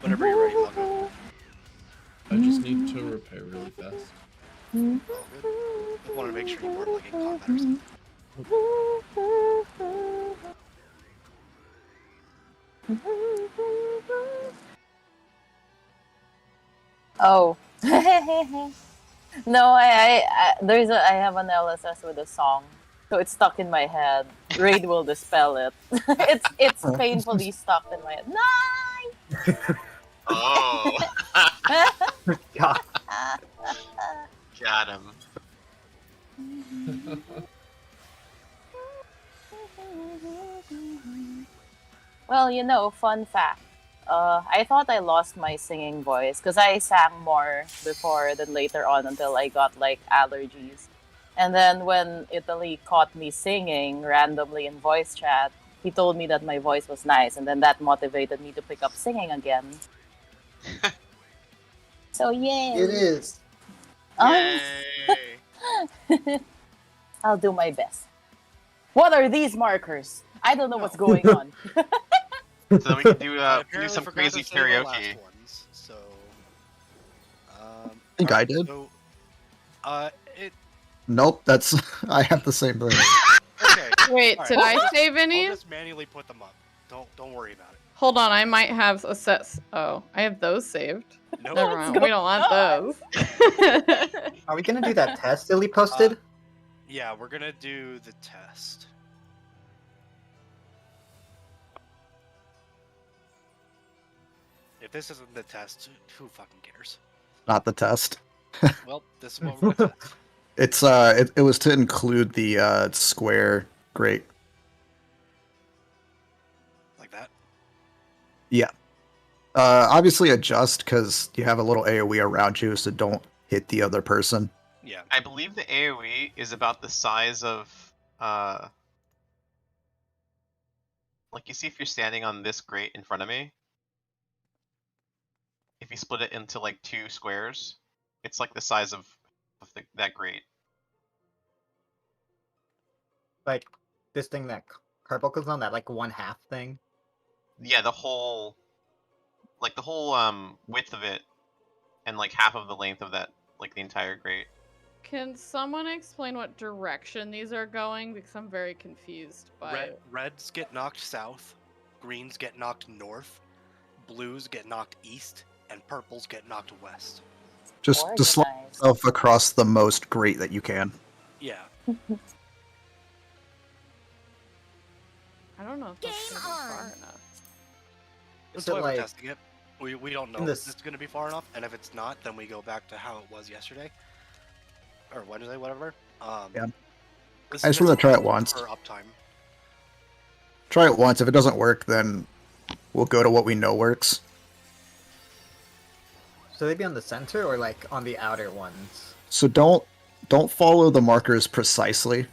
Whenever you're ready, Mago. I just need to repair really fast. All good. Just wanted to make sure you weren't like in combat or something. Oh. No, I have an LSS with a song, so it's stuck in my head. Raid will dispel it. it's painfully stuck in my head. Nine. Oh, God. got him. Well, fun fact. I thought I lost my singing voice because I sang more before than later on until I got like allergies. And then when Italy caught me singing randomly in voice chat, he told me that my voice was nice, and then that motivated me to pick up singing again. So yay! It is. Yay! I'll do my best. What are these markers? I don't know what's going on. So then we can do Apparently some forgot to crazy save our karaoke. last ones, so. I think I did. So, it. Nope, that's I have the same thing. Okay. Wait, All did right. I save any? I'll just manually put them up. Don't worry about it. Hold on, I might have a set. Oh, I have those saved. Nope. Never mind, we don't want those. Are we gonna do that test Illy posted? Yeah, we're gonna do the test. If this isn't the test, who fucking cares? Not the test. Well, this is what we're gonna test. It's it was to include the square grate. Like that? Yeah. Obviously adjust because you have a little AoE around you, so don't hit the other person. Yeah. I believe the AoE is about the size of like you see if you're standing on this grate in front of me. If you split it into like 2 squares, it's like the size of that grate. Like this thing that Carbuncle's on, that like 1/2 thing. Yeah, the whole width of it, and like half of the length of that, like the entire grate. Can someone explain what direction these are going? Because I'm very confused by Reds get knocked south, greens get knocked north, blues get knocked east, and purples get knocked west. Just slide Organized. yourself across the most grate that you can. Yeah. I don't know if that's gonna be far enough. That's So, why we're like, testing it. We don't know if this- it's going to be far enough, and if it's not, then we go back to how it was yesterday. Or Wednesday, whatever. Yeah. This I is just want to try it for once. uptime. Try it once. If it doesn't work, then we'll go to what we know works. So they be on the center or like on the outer ones? So don't follow the markers precisely.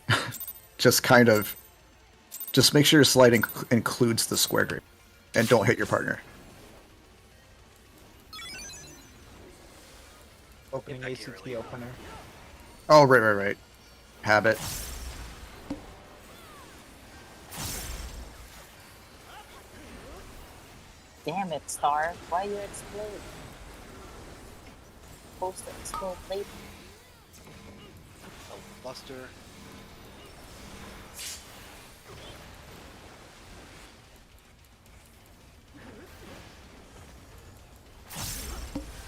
Just kind of make sure your slide includes the square grate, and don't hit your partner. Opening Get back here, ACT Ellie. opener. Oh, right. Habit. Damn it, Star. Why you explode? Supposed to explode later. Oh, Buster.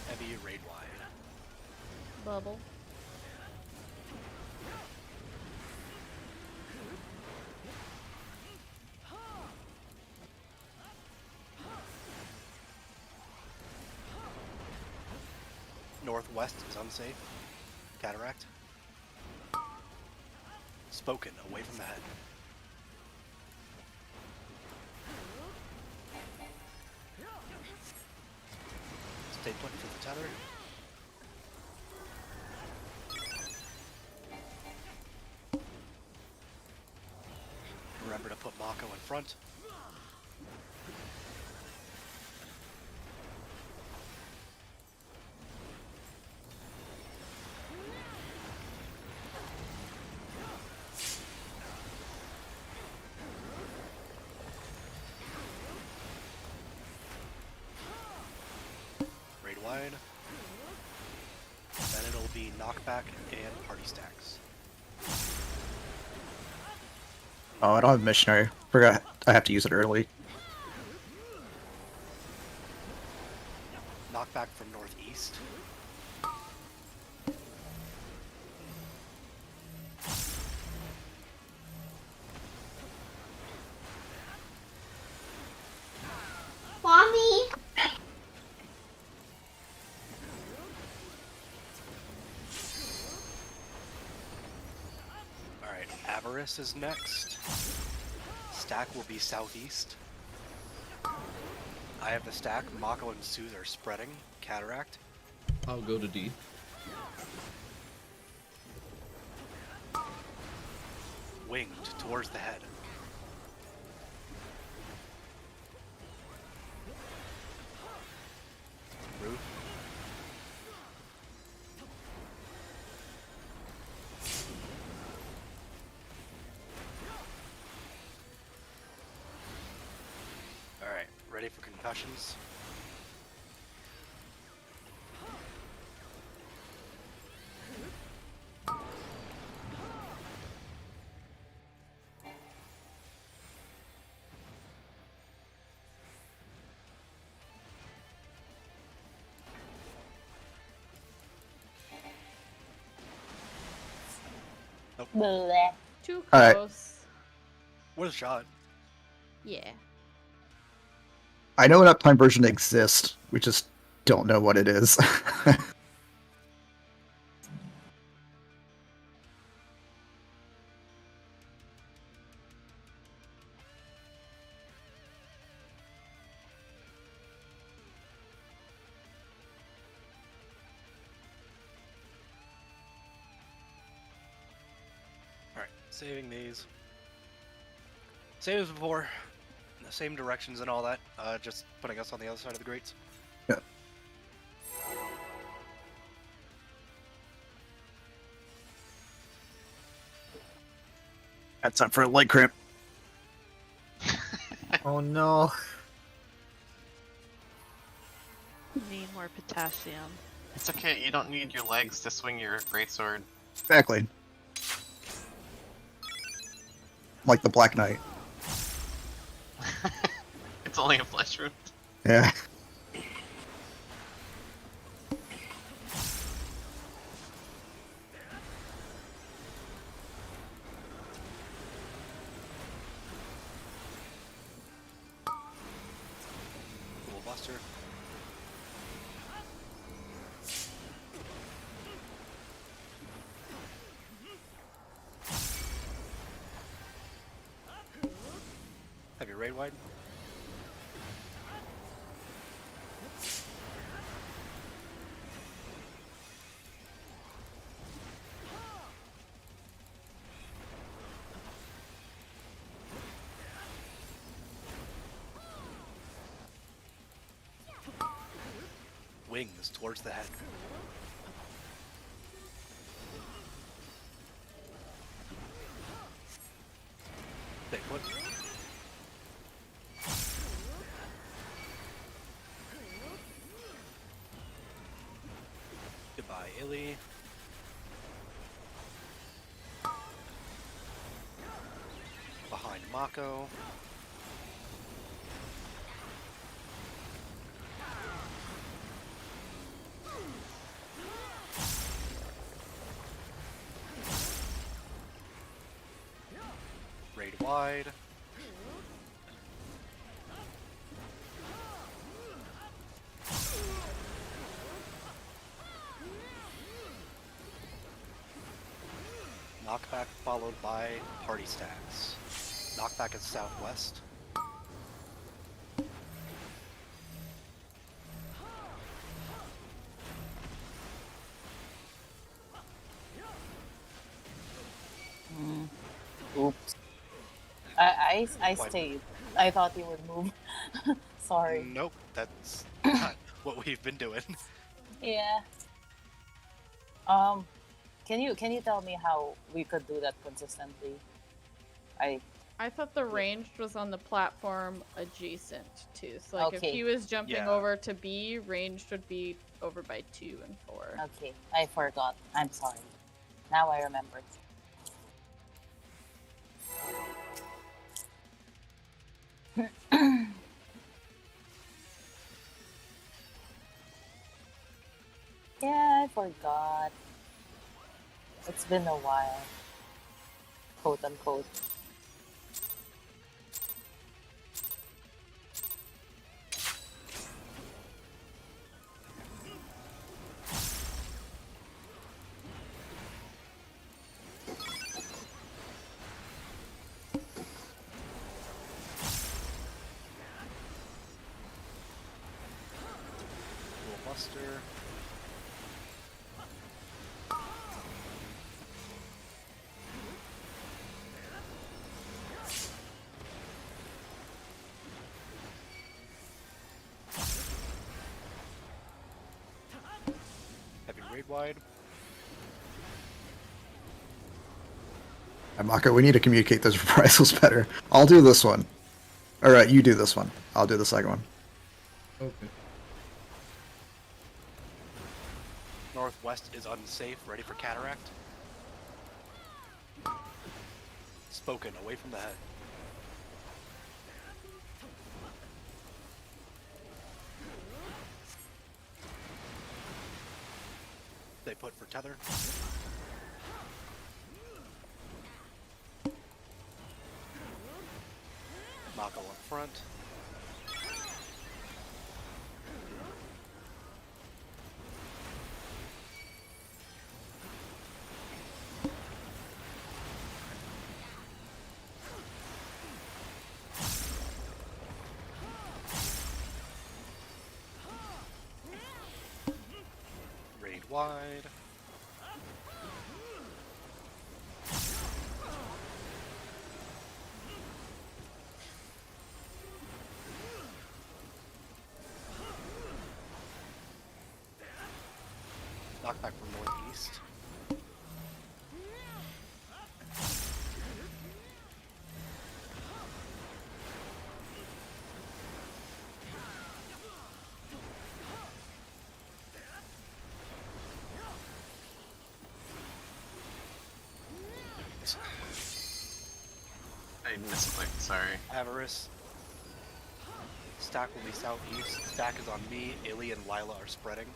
Heavy raid wide. Bubble. Northwest is unsafe. Cataract. Spoken, away from the head. Stay put for the tether. Remember to put Mako in front. knockback, and party stacks. Oh, I don't have missionary. Forgot I have to use it early. Knockback from northeast. Mommy. Alright, Avarice is next. Stack will be southeast. I have the stack. Mako and Soothe are spreading. Cataract. I'll go to D. Winged towards the head. Root. Alright, ready for concussions? Bleh. Too Alright. close. Worth a shot. Yeah. I know an uptime version exists. We just don't know what it is. Alright, saving these. Same as before. The same directions and all that. Just putting us on the other side of the grates. Yeah. That's time for a leg cramp. Oh no. Need more potassium. It's okay, you don't need your legs to swing your greatsword. Exactly. Like the Black Knight. It's only a flesh wound. Yeah. Cool buster. Have your raid wide? Wings towards the head. Stay put. Goodbye, Illy. Behind Mako. Raid wide. Knockback followed by party stacks. Knockback is southwest. Oops. I Why- stayed. I thought you would move. Sorry. Nope, that's not what we've been doing. Yeah. Can you tell me how we could do that consistently? I thought the ranged was on the platform adjacent to. So like Okay. if he was jumping Yeah. over to B, ranged would be over by 2 and 4. Okay, I forgot. I'm sorry. Now I remember. Yeah, I forgot. It's been a while. Quote unquote. Dual Buster. Heavy Raid Wide. Mako, we need to communicate those reprisals better. I'll do this one. Alright, you do this one. I'll do the second one. Okay. Northwest is unsafe, ready for Cataract. Spoken, away from the head. They put for Tether. Mako up front. Raid wide. Knockback from northeast. I misclicked, sorry. Avarice. Stack will be southeast. Stack is on me. Illy and Lila are spreading.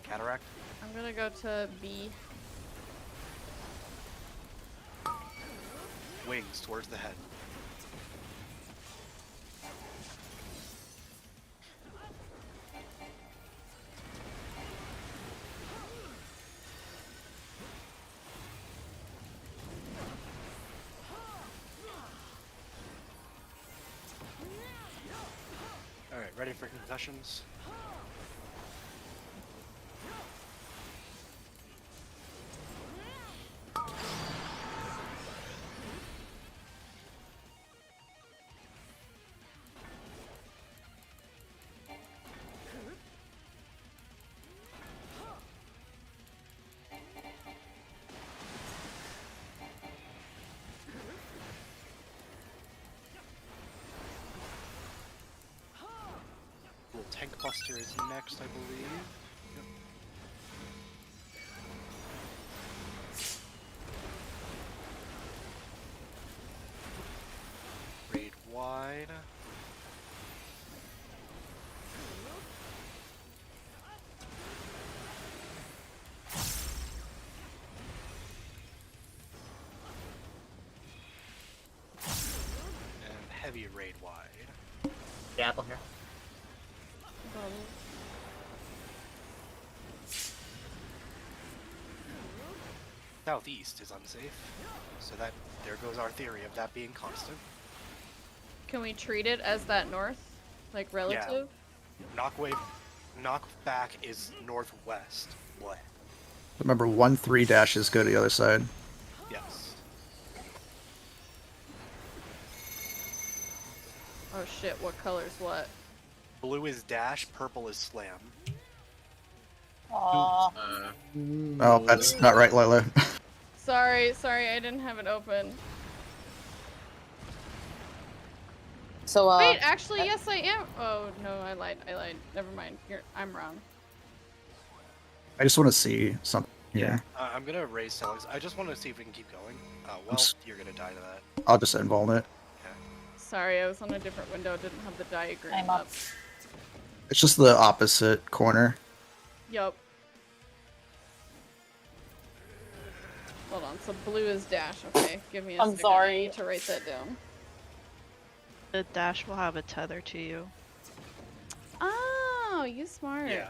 Cataract. I'm gonna go to B. Wings towards the head. Alright, ready for concussions? Little Tank Buster is next, I believe. Yep. Raid wide. And heavy raid wide. The apple here. Southeast is unsafe, so that there goes our theory of that being constant. Can we treat it as that north? Like relative? Knockback is northwest. What? Remember, 1-3 dashes go to the other side. Yes. Oh shit, what color's what? Blue is dash, purple is slam. Aww. Oh, that's not right, Lila. Sorry, I didn't have it open. So, Wait, actually, yes I am. Oh no, I lied. Never mind. I'm wrong. I just want to see something here. I'm gonna raise sellings. I just want to see if we can keep going. Well, you're gonna die to that. I'll just involve it. Sorry, I was on a different window. Didn't have the diagram I'm up. It's just the opposite corner. Yup. Hold on. So blue is dash. Okay, give me a I'm second. sorry. I need to write that down. The dash will have a tether to you. Oh, you smart. Yeah.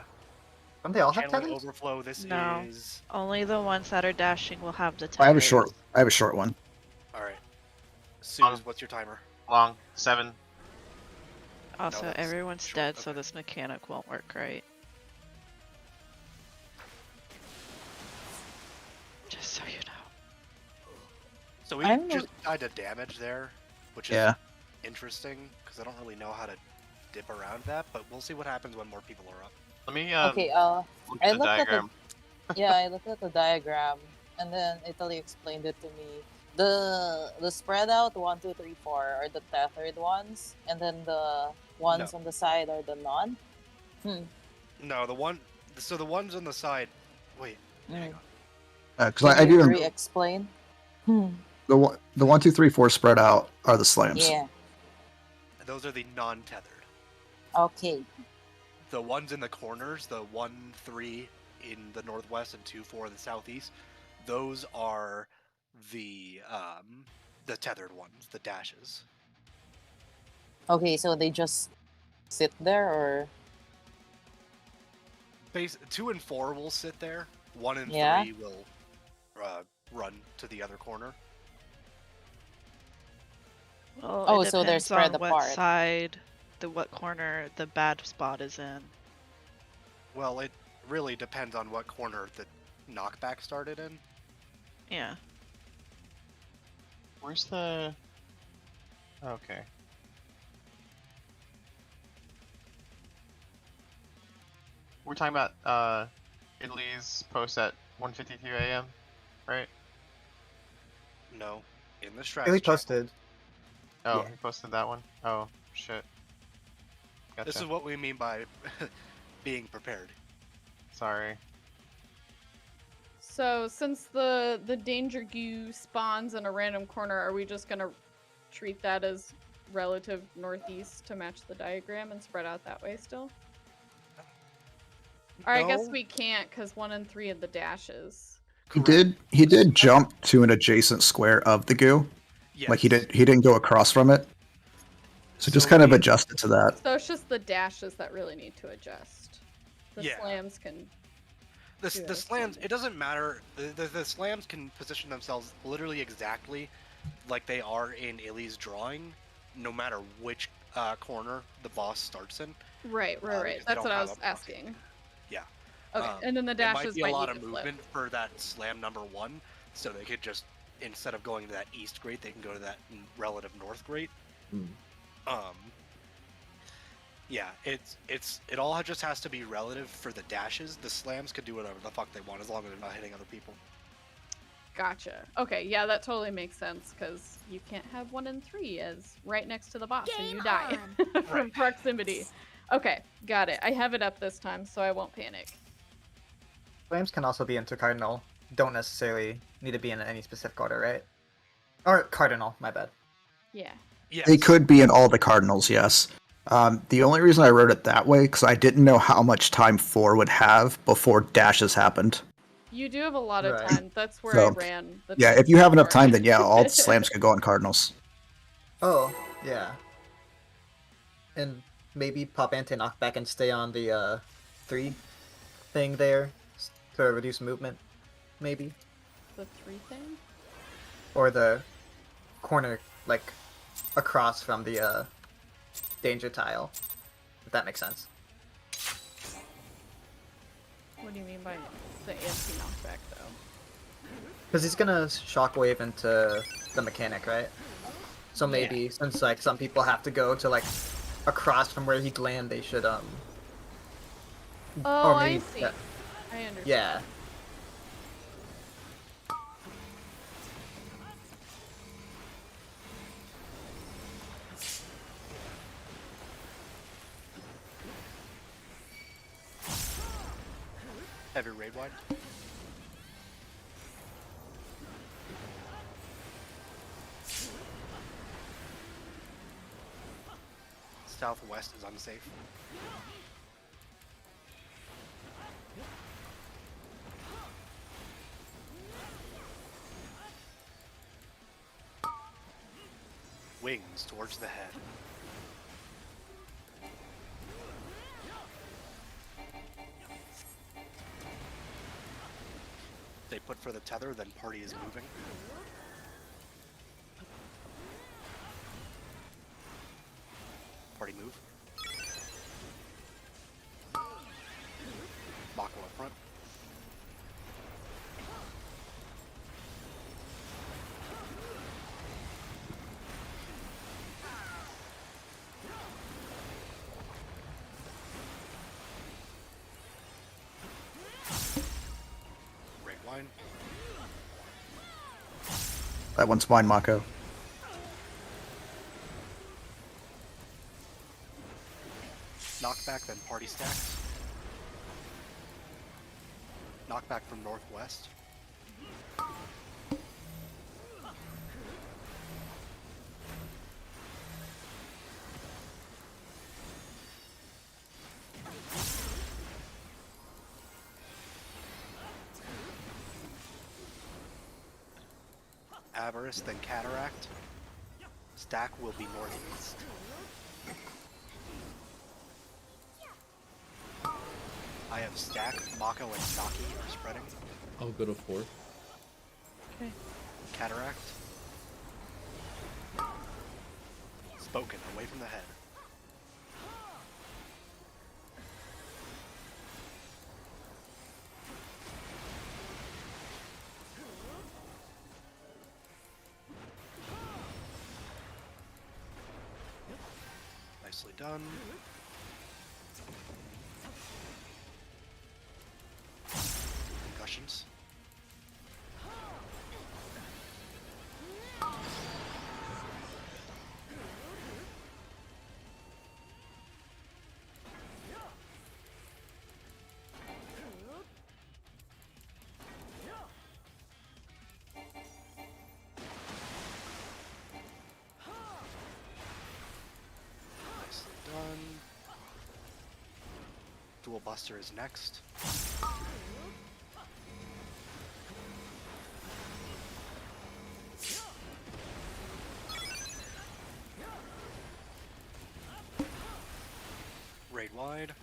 Don't they all have Channeling tethers? overflow. This No. is Only the ones that are dashing will have the tether. I have a short one. all right. Suze, what's your timer? Long 7. Also, that's everyone's short, dead, so okay. this mechanic won't work right. Just so you know. So we I'm- just died to damage there, which is Yeah. interesting because I don't really know how to dip around that, but we'll see what happens when more people are up. Let me Okay, look I at the looked at the diagram. yeah, I looked at the diagram, and then Italy explained it to me. The spread out 1, 2, 3, 4 are the tethered ones, and then the ones No. on the side are the non. No, the ones on the side. Wait, hang Mm. on. Because I Can do you them. re-explain? The 1, 2, 3, 4 spread out are the slams. Yeah. Those are the non-tethered. Okay. The ones in the corners, the 1, 3 in the northwest and 2, 4 in the southeast, those are the tethered ones, the dashes. Okay, so they just sit there, or 2 and 4 will sit there. 1 and Yeah. 3 will run to the other corner. Well, Oh, it so they're depends spread on what apart. side, what corner the bad spot is in. Well, it really depends on what corner the knockback started in. Yeah. Where's the... Okay. We're talking about Italy's post at 1:52 a.m., right? No, in the Really strategy. posted. Oh, Yeah. he posted that one? Oh, shit. Gotcha. This is what we mean by being prepared. Sorry. So since the danger goo spawns in a random corner, are we just gonna treat that as relative northeast to match the diagram and spread out that way still? Or I guess No, we can't because 1 and 3 of the dashes. correct. He did jump to an adjacent square of the goo. Yes. Like he didn't go across from it. So just So kind of we- adjust it to that. So it's just the dashes that really need to adjust. The Yeah. slams can. The Yeah, slams, that's it doesn't matter. The slams can position themselves literally exactly like they are in Illy's drawing, no matter which corner the boss starts in. Right. because they That's don't what I have was a proxy. asking. Yeah. Okay, and then the It dashes might be a lot need of to flip. movement for that slam number 1, so they could just, instead of going to that east grate, they can go to that relative north grate. Yeah, it all just has to be relative for the dashes. The slams could do whatever the fuck they want as long as they're not hitting other people. Gotcha. Okay, yeah, that totally makes sense because you can't have 1 and 3 as right next to the boss and you die from Right. proximity. Okay, got it. I have it up this time, so I won't panic. Flames can also be into cardinal. Don't necessarily need to be in any specific order, right? Or cardinal, my bad. Yeah. Yes. They could be in all the cardinals, yes. The only reason I wrote it that way because I didn't know how much time 4 would have before dashes happened. You do have a lot of Right. time. That's where I So, ran. The Yeah, time if you have enough for. time, then yeah, all slams could go on cardinals. Oh, yeah. And maybe pop anti knockback and stay on the 3 thing there to reduce movement, maybe. The 3 thing? Or the corner, like, across from the danger tile, if that makes sense. What do you mean by the anti-knockback, though? Because he's gonna shockwave into the mechanic, right? So maybe, since, like, some people have to go to, like, across from where he'd land, they should, Oh, or I maybe- see. yeah. I understand. Yeah. Heavy raid wide. Southwest is unsafe. Wings towards the head. They put for the tether, then party is moving. Party move. Mako up front. Red wine. That one's mine, Mako. Knockback, then party stacks. Knockback from northwest. Avarice, then cataract. Stack will be northeast. I have stack, Mako, and Saki are spreading. I'll go to 4. Okay. Cataract. Spoken, away from the head. Nicely done. Concussions. Nicely done. Dual Buster is next. Raid wide.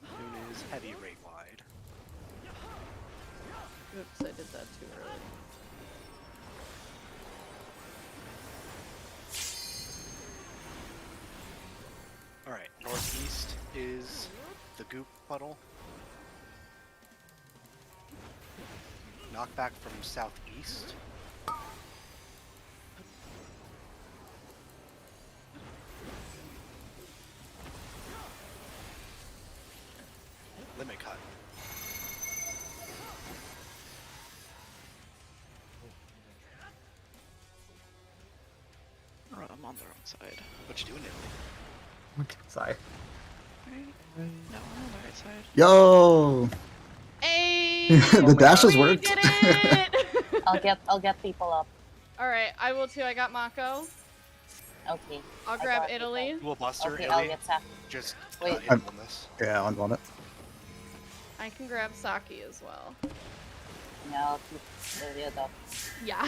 Moon is heavy raid wide. Oops, I did that too early. Alright, northeast is the goop puddle. Knockback from southeast. Limit cut. Oh, I'm on the wrong side. What you doing, Italy? Sorry. Right? No, I'm on the right side. Yo! Hey! The dashes we worked. did it! I'll get people up. Alright, I will too. I got Mako. Okay. I'll I grab got Italy. Dual Buster, Okay, I'll Italy. get Saki. Just Wait. on this. Yeah, I'm on it. I can grab Saki as well. Yeah, I'll keep Iliad up. Yeah.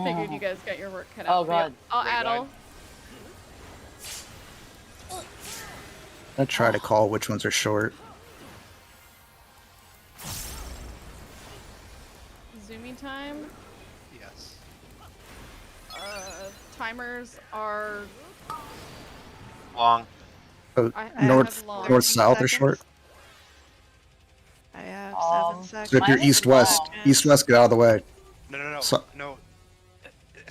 Figured you guys got your work cut Oh out. But yeah, god. I'll Raid addle. I try to call which ones are short. Zoomy time. Yes. Timers are. Long. Oh, I north, have long. north, south are 30 short. I have Um, 7 seconds. So if you're Mine is east west, long. east west, get out of the way. No. So- No.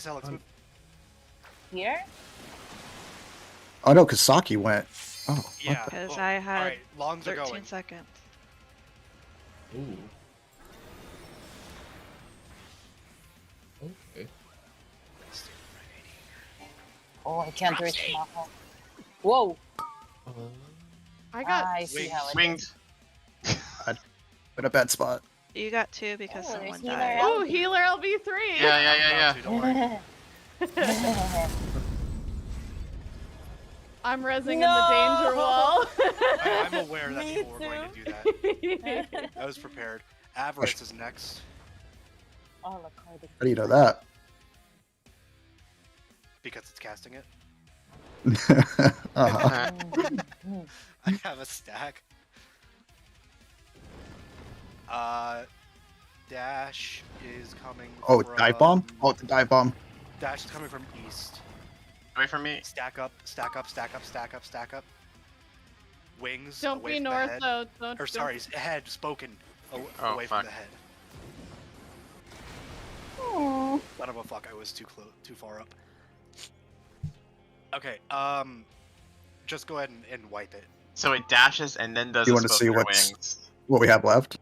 Alex, move. Here? Oh no, because Saki went. Oh, what Yeah. the- Because oh, I had Alright, longs are 13 going. seconds. Ooh. Okay. Oh, I can't reach Mako. Whoa! I got I see how it Winged. is. In a bad spot. You got 2 because Oh, someone there's died. healer oh healer LB3. Yeah. Too, don't worry. I'm rezzing No! in the danger wall. I'm aware that Me people were going to do that. I was prepared. Avarice is next. Oh, look, how the- How do you know that? Because it's casting it. uh-huh. I have a stack. Dash is coming Oh, from... dive bomb? Oh, it's a dive bomb. Dash is coming from east. Away from me. Stack up, stack up, stack up, stack up, stack up. Wings Don't away be from the north head. though. Don't. Or sorry, head, spoken. Oh, Away fuck. from the head. Oh. Son of a fuck, I was too far up. Okay, just go ahead and wipe it. So it dashes and then does You a wanna spell see with your what's- wings. What we have left?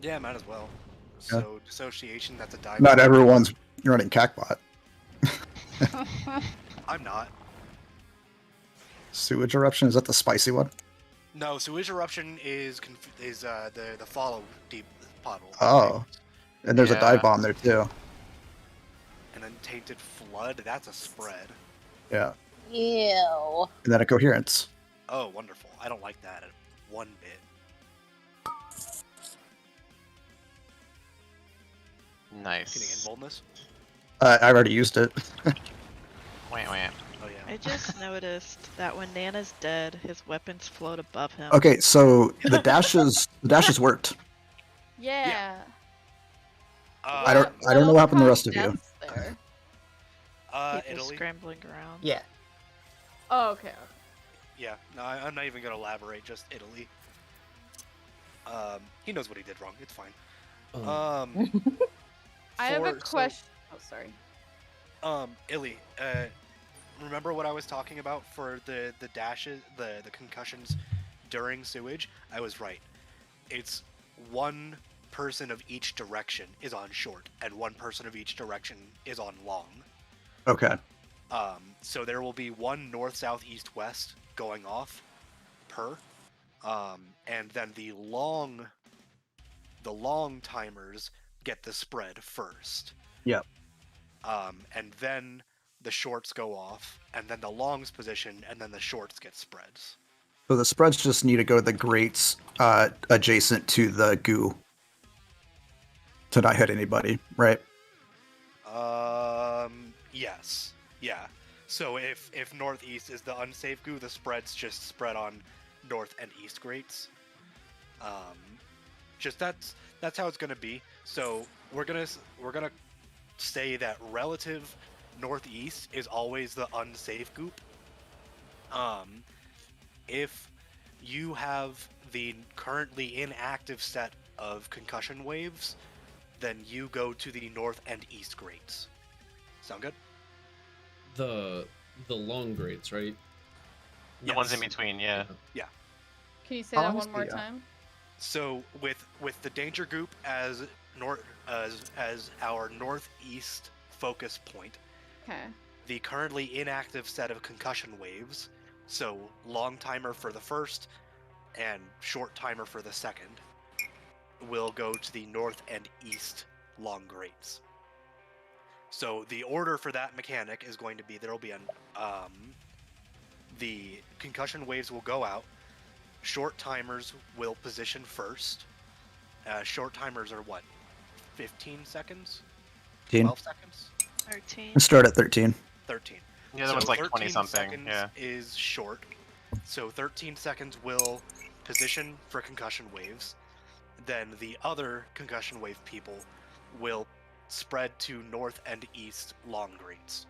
Yeah, might as well. Yeah. So, dissociation, that's a dive. Not everyone's running Cacbot. I'm not. Sewage eruption, is that the spicy one? No, sewage eruption is the follow deep puddle. Oh. And there's a Yeah. dive bomb there too. And then tainted flood, that's a spread. Yeah. Ew. And then a coherence. Oh, wonderful. I don't like that one bit. Getting in Nice. boldness. I already used it. Wait. Oh yeah. I just noticed that when Nana's dead, his weapons float above him. Okay, so the dashes worked. Yeah. I don't know what happened to the rest of you. Deaths there. People Italy. scrambling around. Yeah. Oh, okay. Yeah, no, I'm not even gonna elaborate. Just Italy. He knows what he did wrong. It's fine. I have a so- question. Oh, sorry. Illy, remember what I was talking about for the dashes, the concussions during sewage? I was right. It's one person of each direction is on short, and one person of each direction is on long. Okay. So there will be one north, south, east, west going off per, and then the long timers get the spread first. Yep. And then the shorts go off, and then the longs position, and then the shorts get spreads. So the spreads just need to go to the grates adjacent to the goo to not hit anybody, right? Yes. Yeah. So if northeast is the unsafe goo, the spreads just spread on north and east grates. Just that's how it's gonna be. So we're gonna say that relative northeast is always the unsafe goop. If you have the currently inactive set of concussion waves, then you go to the north and east grates. Sound good? The long grates, right? The ones in between, yeah. Can you say How that long is one more the, time? So with the danger goop as our northeast focus point, Okay. the currently inactive set of concussion waves, so long timer for the first and short timer for the second, will go to the north and east long grates. So the order for that mechanic is going to be, there will be the concussion waves will go out, short timers will position first. Short timers are what, 15 seconds? 12 seconds? 13. Start at 13. 13. The other one's like 13 20 something. seconds Yeah. is short. So 13 seconds will position for concussion waves. Then the other concussion wave people will spread to north and east long grates.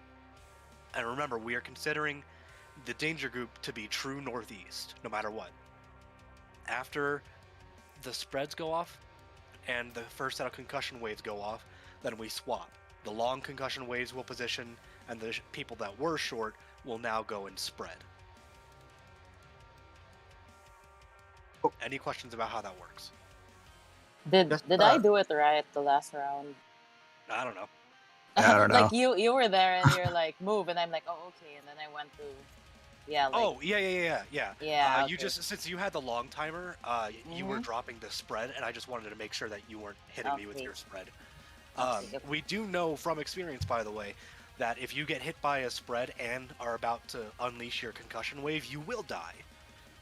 And remember, we are considering the danger group to be true northeast, no matter what. After the spreads go off and the first set of concussion waves go off, then we swap. The long concussion waves will position, and the people that were short will now go and spread. Any questions about how that works? Did Just, I do it right the last round? I don't know. I don't know. Like you were there and you're like move, and I'm like, oh okay, and then I went to yeah like Oh, yeah. yeah You okay. just since you had the long timer, you were Mhm. dropping the spread, and I just wanted to make sure that you weren't hitting me with Okay. your spread. Okay. We do know from experience, by the way, that if you get hit by a spread and are about to unleash your concussion wave, you will die.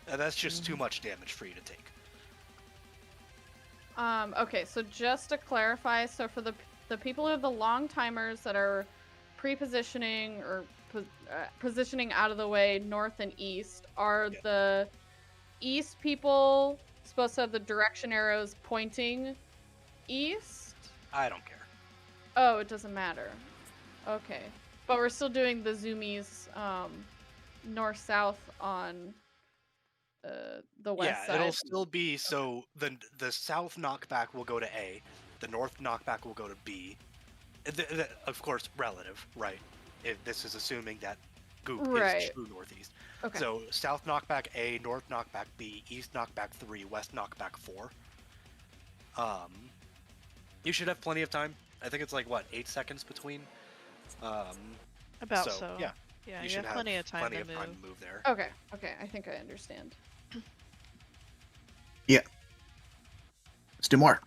And that's just too much damage for you to take. Okay, so just to clarify, so for the people who have the long timers that are pre-positioning or positioning out of the way north and east, are Yeah. the east people supposed to have the direction arrows pointing east? I don't care. Oh, it doesn't matter. Okay, but we're still doing the zoomies north-south on the west Yeah, side. it'll still be so the south knockback will go to A, the north knockback will go to B. Of course, relative, right? If this is assuming that Goop Right. is true northeast. Okay. So south knockback A, north knockback B, east knockback 3, west knockback 4. You should have plenty of time. I think it's like what 8 seconds between. About so. so. Yeah, Yeah, you you should have plenty of time plenty to of move. time to move there. Okay, I think I understand. Yeah. Let's do more.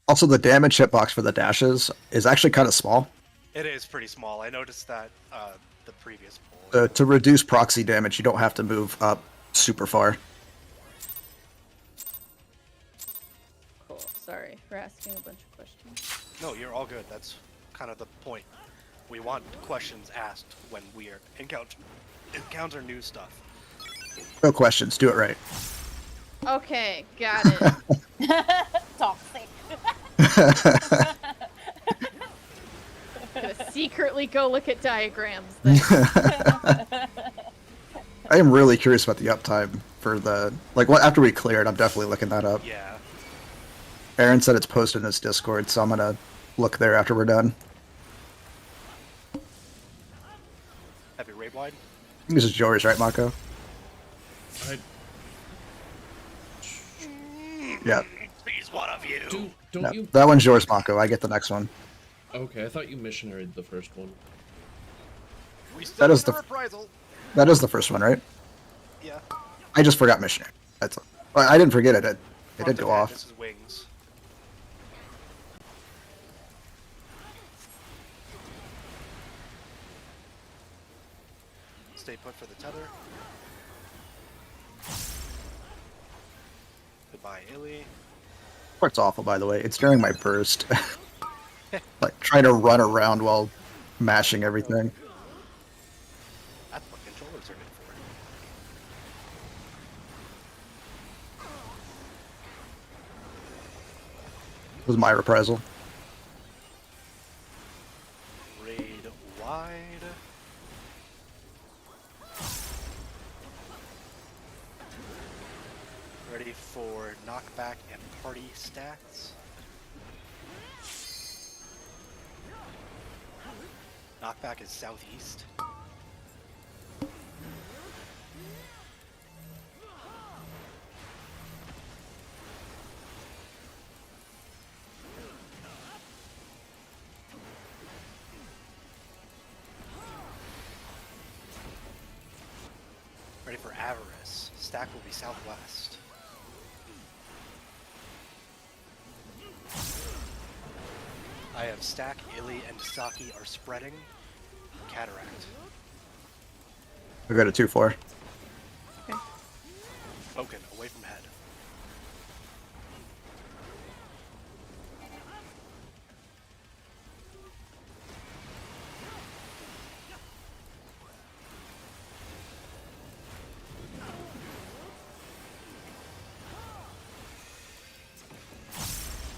Also, the damage hitbox for the dashes is actually kind of small. It is pretty small. I noticed that the previous poll. To reduce proxy damage, you don't have to move up super far. Cool. Sorry for asking a bunch of questions. No, you're all good. That's kind of the point. We want questions asked when we are encounter new stuff. No questions. Do it right. Okay, got it. Toxic. Gonna secretly go look at diagrams then. I am really curious about the uptime for the after we clear it. I'm definitely looking that up. Yeah. Aaron said it's posted in his Discord, so I'm gonna look there after we're done. Heavy raid wide. I think this is yours, right, Mako? Yeah. He's one of you. Don't No, you? that one's yours, Mako. I get the next one. Okay, I thought you missionaried the first one. We still That need is a the- reprisal. That is the first one, right? Yeah. I just forgot missionary. That's all. Well, I didn't forget it. It Front did go of head, off. This is wings. Stay put for the tether. Goodbye, Illy. Part's awful, by the way. It's during my burst. Like trying to run around while mashing everything. That's what controllers are good for. It was my reprisal. Raid wide. Ready for knockback and party stats. Knockback is southeast. Ready for avarice. Stack will be southwest. I have Stack, Illy, and Saki are spreading. Cataract. We got a 2-4. Spoken, away from head.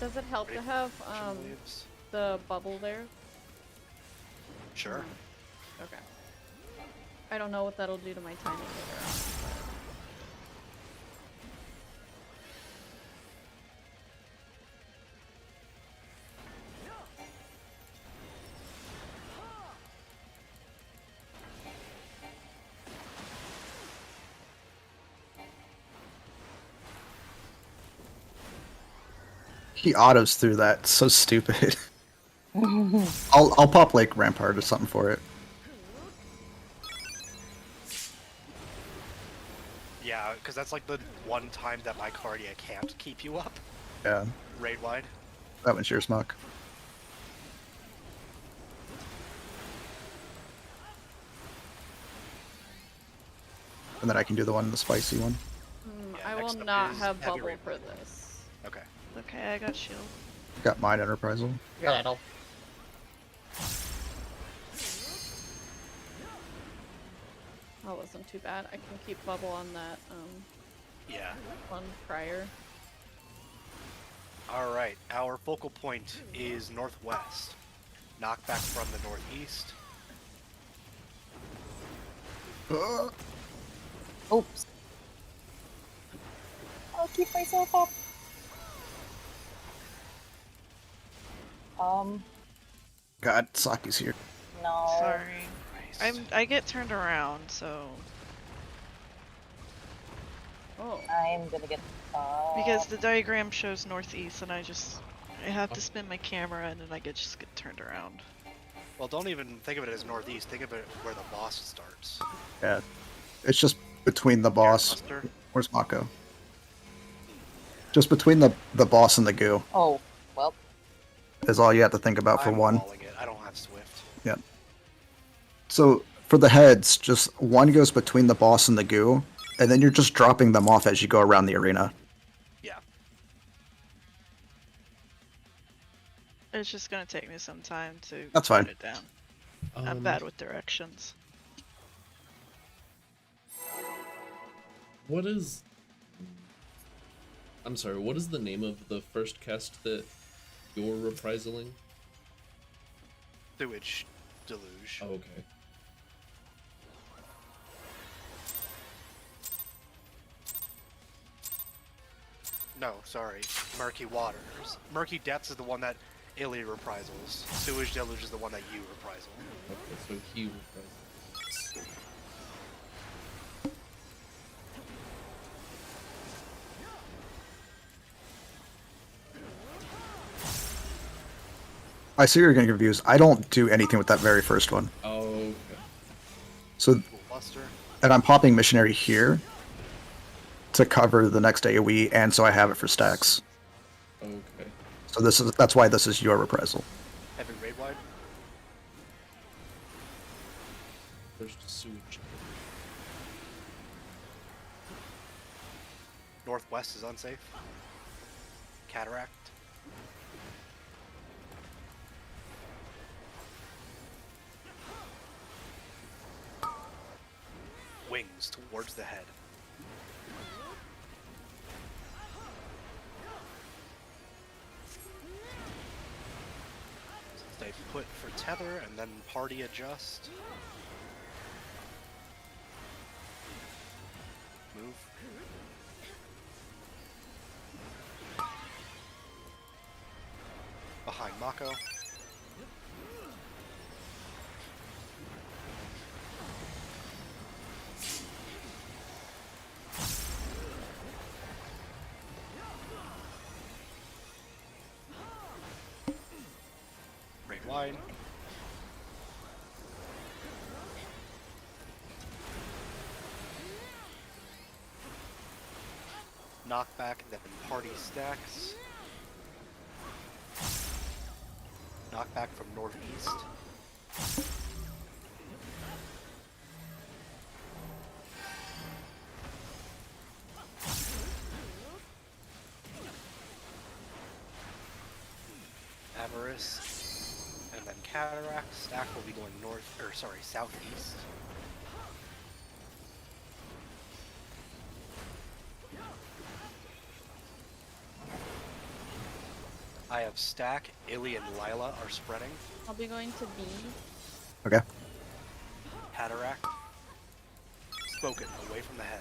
Does it help to Ready have for action waves. the bubble there? Sure. Okay. I don't know what that'll do to my timing later on. He autos through that. It's so stupid. I'll pop like Rampart or something for it. Yeah, because that's like the one time that my Cardia can't keep you up Yeah, raid wide. that one's yours, Muck. And then I can do the one, the spicy one. Yeah, I will next up not is have heavy bubble raid for wide. this. Okay. Okay, I got shield. Got mine Enterprisal. That'll. That wasn't too bad. I can keep bubble on that Yeah. one prior. All right. Our focal point is northwest. Knockback from the northeast. Oops. I'll keep myself up. God, Saki's here. No. Sorry. Christ. I get turned around, so Oh. I'm gonna get because the diagram shows northeast, and I have to spin my camera, and then I just get turned around. Well, don't even think of it as northeast. Think of it where the boss starts. Yeah. It's just between the boss. Buster. Where's Mako? Just between the boss and the goo Oh, well. is all you have to think about for I'm one. calling it. I don't have Swift. Yeah. So for the heads, just one goes between the boss and the goo, and then you're just dropping them off as you go around the arena. Yeah. It's just gonna take me some time to That's put fine. it down. I'm bad with directions. What is... I'm sorry, what is the name of the first cast that you're reprisaling? Sewage deluge. Oh, okay. No, sorry. Murky waters. Murky depths is the one that Illy reprisals. Sewage deluge is the one that you reprisal. Okay, so he reprisals. I see you're getting confused. I don't do anything with that very first one. Oh, okay. So, Cool Buster. and I'm popping Missionary here to cover the next AoE, and so I have it for stacks. Okay. So that's why this is your reprisal. Heavy raid wide. First sewage. Northwest is unsafe. Cataract. Wings towards the head. Stay put for tether and then party adjust. Move. Behind Mako. Raid wide. Knockback, then party stacks. Knockback from northeast. Avarice, and then Cataract. Stack will be going southeast. I have Stack, Illy, and Lila are spreading. I'll be going to B. Okay. Cataract. Spoken, away from the head.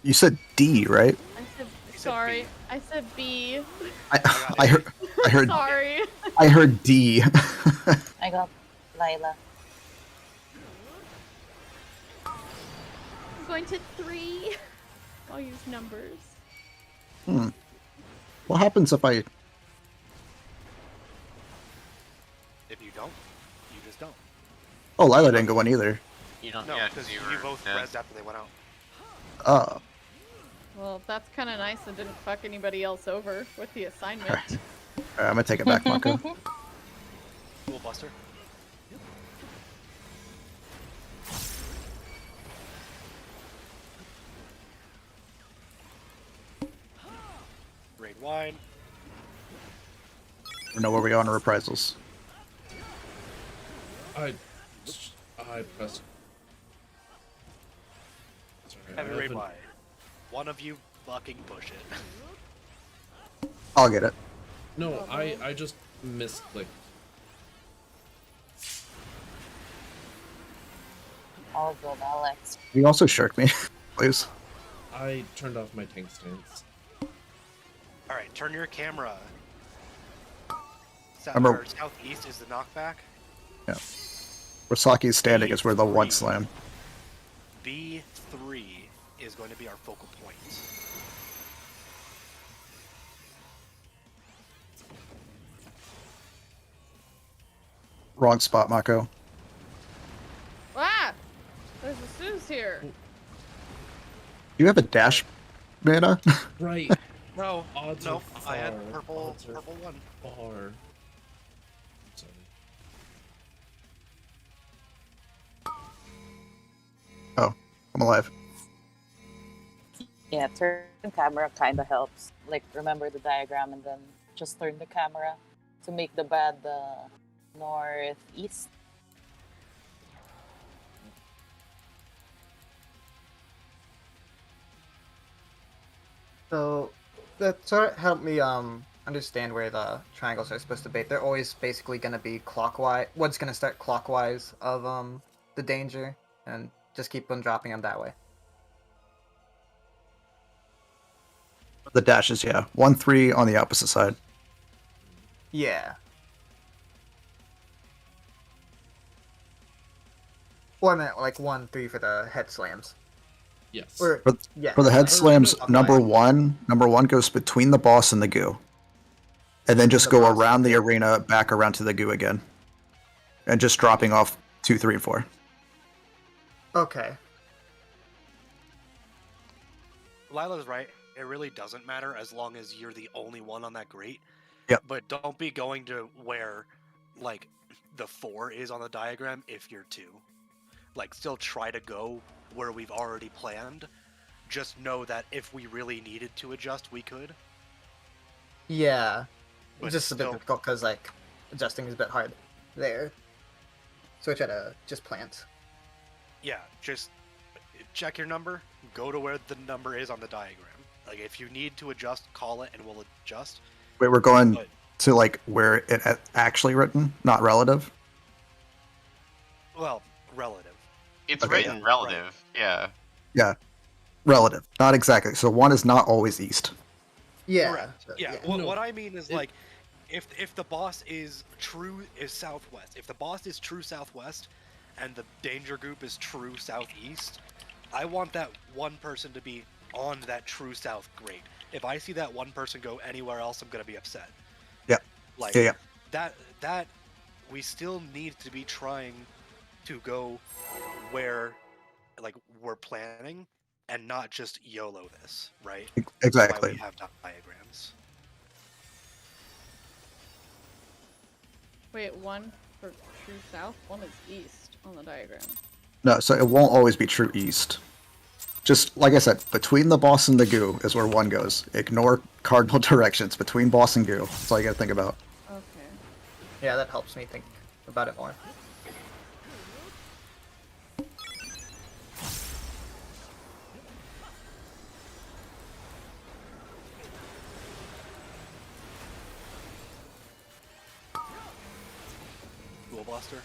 You said D, right? I said said sorry. B. I said B. I got I it. heard I heard Sorry. I heard D. I got Lila. I'm going to 3. I'll use numbers. What happens if I? If you don't, you just don't. Oh, Lila didn't go in either. You don't. No, Yeah, because you you were both dead. rezzed after they went out. Oh, Well, that's kind of nice. It didn't fuck anybody else over with the assignment. Alright. I'm gonna take it back, Mako. Cool Buster. Raid wine. I know where we are on reprisals. I pressed. Sorry, Heavy I raid haven't- wine. One of you fucking push it. I'll get it. No, I just misclicked. All good, Alex. You also shirk me, please. I turned off my tank stance. Alright, turn your camera. Remember- Southeast is the knockback. Yeah. Where Saki's standing is where the one slam. B3 is going to be our focal point. Wrong spot, Mako. Ah! There's a Suze here. Do you have a dash mana? Right. No, Odds no, are I had far. purple Odds are one. far. Sorry. Oh, I'm alive. Yeah, turn camera kind of helps. Like, remember the diagram and then just turn the camera to make the bad northeast. So that sort of helped me understand where the triangles are supposed to be. They're always basically gonna be clockwise. What's gonna start clockwise of the danger, and just keep on dropping them that way. The dashes, yeah. 1-3 on the opposite side. Yeah. Or I meant like 1-3 for the head slams. Yes. Or For- yeah. For the head Or slams, no, number okay. one goes between the boss and the goo. And then just The go boss around and the goo. arena, back around to the goo again. And just dropping off 2, 3, and 4. Okay. Lila's right. It really doesn't matter as long as you're the only one on that grate. Yep. But don't be going to where, like, the 4 is on the diagram if you're 2. Like, still try to go where we've already planned. Just know that if we really needed to adjust, we could. Yeah. But Just a bit still- difficult because like adjusting is a bit hard there. So I try to just plant. Yeah, just check your number, go to where the number is on the diagram. Like, if you need to adjust, call it and we'll adjust. Wait, we're going But to like where it actually written, not relative. well, relative. It's Okay, written relative. Yeah. Relative, not exactly. So 1 is not always east. Yeah. Correct. so- Yeah. No, What I mean is, it- like, if the boss is southwest, if the boss is true southwest, and the danger group is true southeast, I want that one person to be on that true south grade. If I see that one person go anywhere else, I'm gonna be upset. Yep. Like Yeah, that we still need to be trying to go where, like, we're planning, and not just YOLO this, right? That's why Exactly. we have diagrams. Wait, 1 for true south, 1 is east on the diagram. No, so it won't always be true east. Just like I said, between the boss and the goo is where 1 goes. Ignore cardinal directions. Between boss and goo. That's all you gotta think about. Okay. Yeah, that helps me think about it more. Dual Blaster.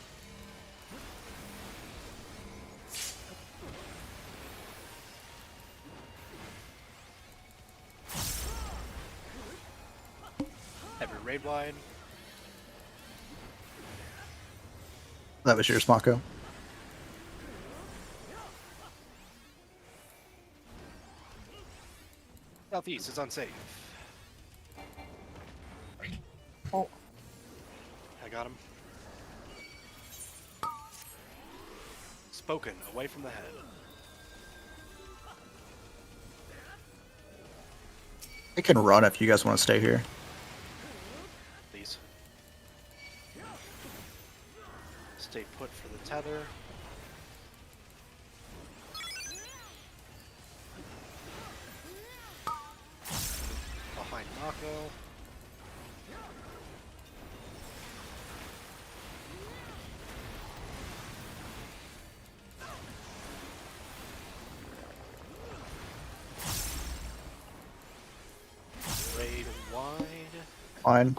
Heavy raid wide. That was yours, Mako. Southeast is unsafe. Oh. I got him. Spoken, away from the head. I can run if you guys want to stay here. Please. Stay put for the tether. Behind Mako. Raid wide. Fine.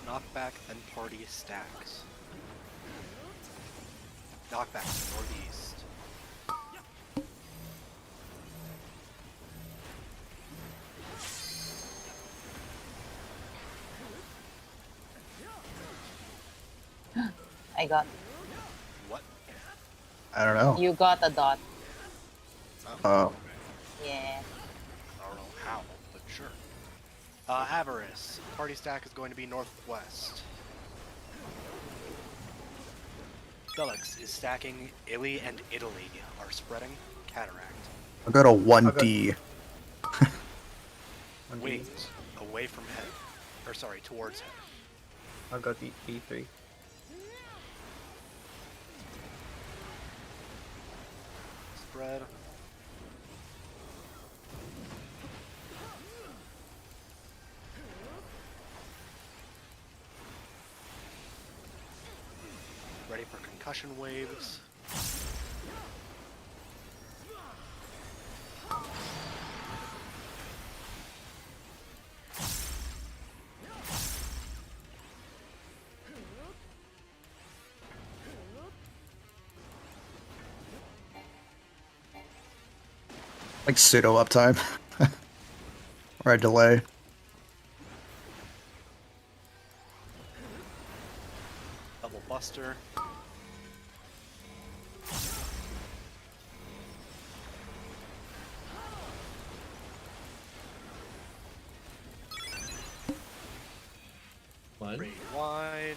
Knockback, then party stacks. Knockback to the northeast. I got. What? I don't know. You got a dot. Oh. Yeah. I don't know how, but sure. Avarice. Party stack is going to be northwest. Felix is stacking. Illy and Italy are spreading. Cataract. I'll go to 1D. Wings. Away from head. Or sorry, towards head. I'll go to B3. Spread. Ready for concussion waves. Like pseudo uptime. Or a delay. Double buster. Fine. Raid wide.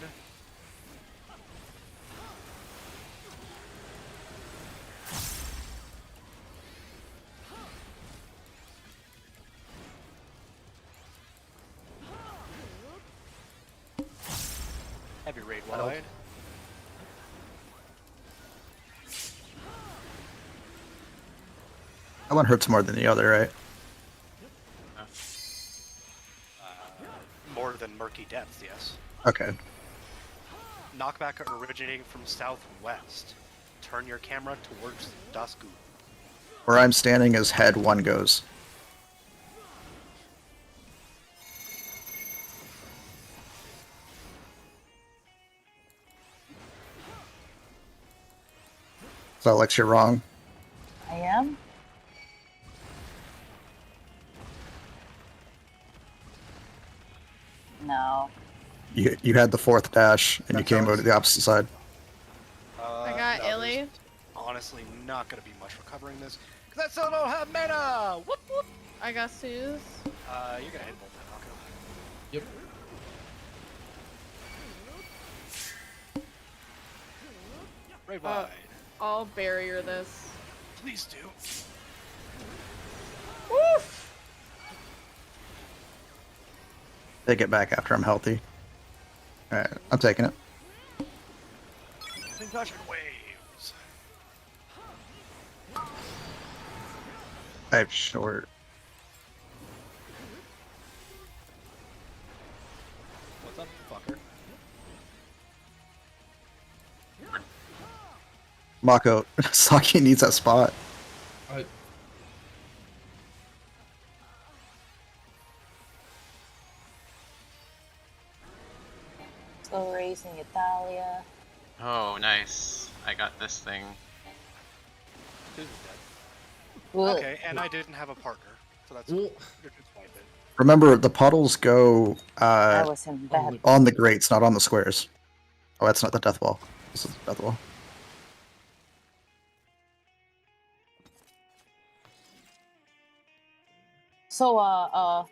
Heavy raid wide. That one hurts more than the other, right? More than murky depths, yes. Okay. Knockback originating from southwest. Turn your camera towards Dasku. Where I'm standing is head 1 goes. So Alex, you're wrong. I am. No. You had the 4th dash, and you came over to the opposite side. I got Illy. there's honestly not going to be much recovering this, because I still don't have mana! Whoop whoop! I got Suze. You're going to hit both that, Mako. Yep. Raid wide. I'll barrier this. Please do. Woof! Take it back after I'm healthy. Alright, I'm taking it. Concussion waves. I have short. What's up, fucker? Mako, Saki needs that spot. I So racing Italia. Oh, nice. I got this thing. Susan's dead. Well, Okay, and I didn't have a partner, so that's Well, you're just wipe it. Remember, the puddles go I was in bad. on the grates, not on the squares. Oh, that's not the death wall. This is the death wall. So,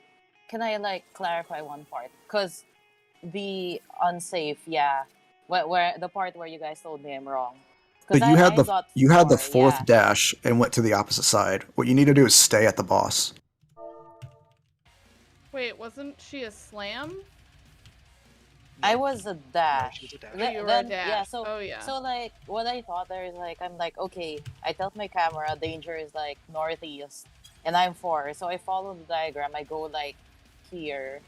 can I like clarify one part? Cause the unsafe, yeah, where the part where you guys told me I'm wrong. Cause But you had I the got you had the 4, fourth yeah. dash and went to the opposite side. What you need to do is stay at the boss. Wait, wasn't she a slam? I No. was a No, dash. she was a dash. Oh, you were a Then dash. yeah, so Oh, yeah. so like what I thought there is like I'm like okay, I tell my camera danger is like northeast, and I'm 4, so I follow the diagram. I go like here,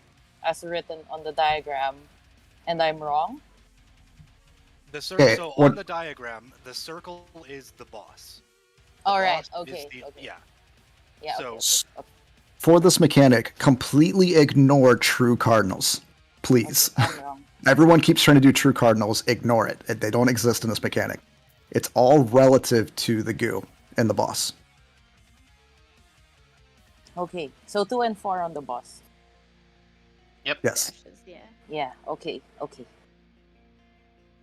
as written on the diagram, and I'm wrong. Okay, So what- on the diagram, the circle is the boss. All right, boss is okay, the- okay, Yeah. yeah. So- Okay. For this mechanic, completely ignore true cardinals. Please. I'm wrong. Everyone keeps trying to do true cardinals. Ignore it. They don't exist in this mechanic. It's all relative to the goo and the boss. Okay, so 2 and 4 on the boss. Yep. Yes. Dashes, yeah. Yeah. Okay. Okay.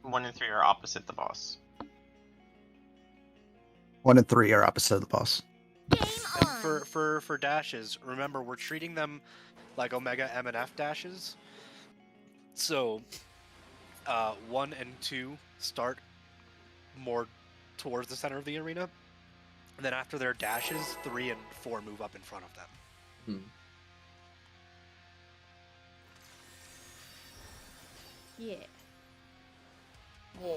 1 and 3 are opposite the boss. 1 and 3 are opposite of the boss. And for dashes, remember we're treating them like Omega M and F dashes. So 1 and 2 start more towards the center of the arena. And then after their dashes, 3 and 4 move up in front of them. Hmm. Yeah. Yeah.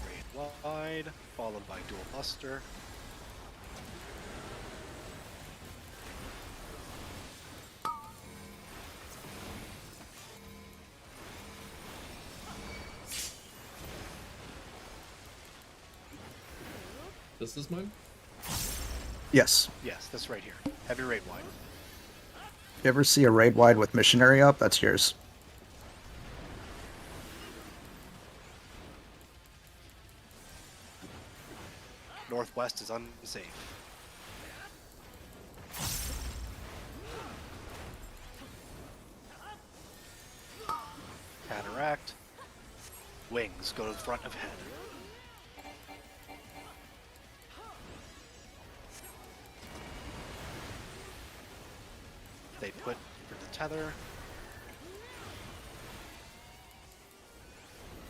Raid wide, followed by dual buster. This is mine? Yes. Yes, this right here. Heavy raid wide. You ever see a raid wide with missionary up? That's yours. Northwest is unsafe. Cataract. Wings go to the front of head. They put for the tether.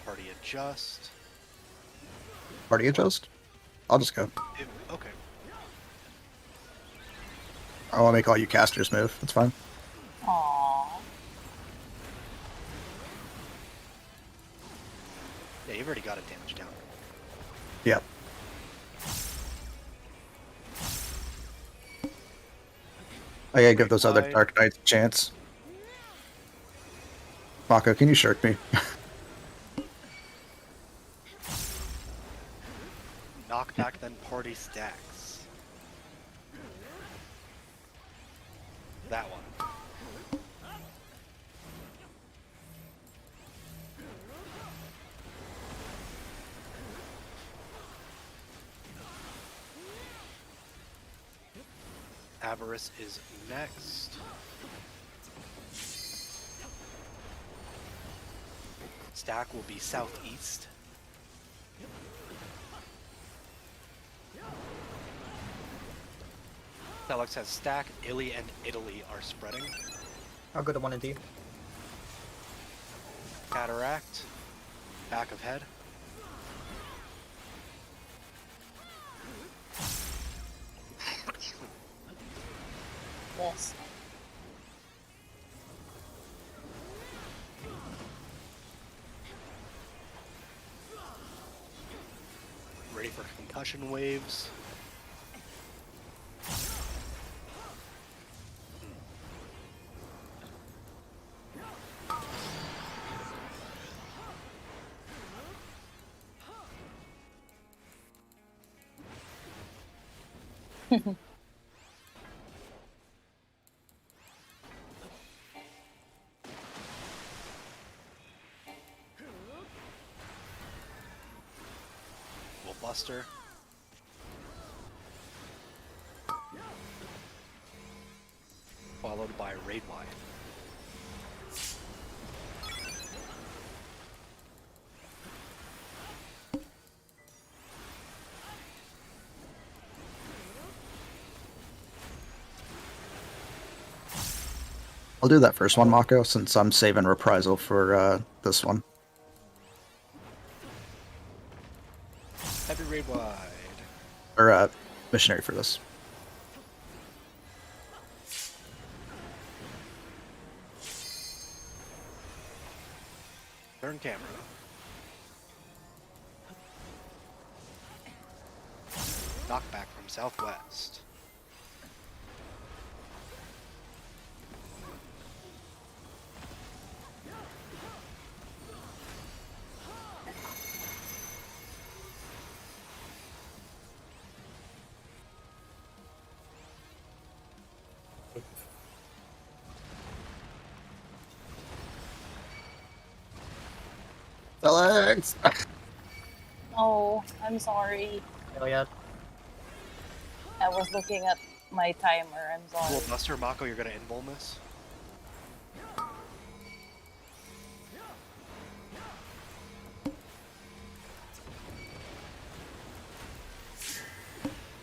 Party adjust. Party adjust? I'll just go. Okay. I want to make all you casters move. That's fine. Aww. Yeah, you've already got it damage down. Yep. I gotta give those other Wide. Dark Knights a chance. Mako, can you shirk me? Knockback, then party stacks. That one. Avarice is next. Stack will be southeast. Alex has stack, Illy, and Italy are spreading. I'll go to 1 and D. Cataract, back of head. Yes. Ready for concussion waves. We'll Buster. Followed by Raid Wide. I'll do that first one, Mako, since I'm saving Reprisal for this one. Heavy Raid Wide. Or Missionary for this. Turn camera. Knockback from southwest. Alex! Oh, I'm sorry. Hell yeah. I was looking at my timer. I'm sorry. Well, Buster, Mako, you're gonna invul this.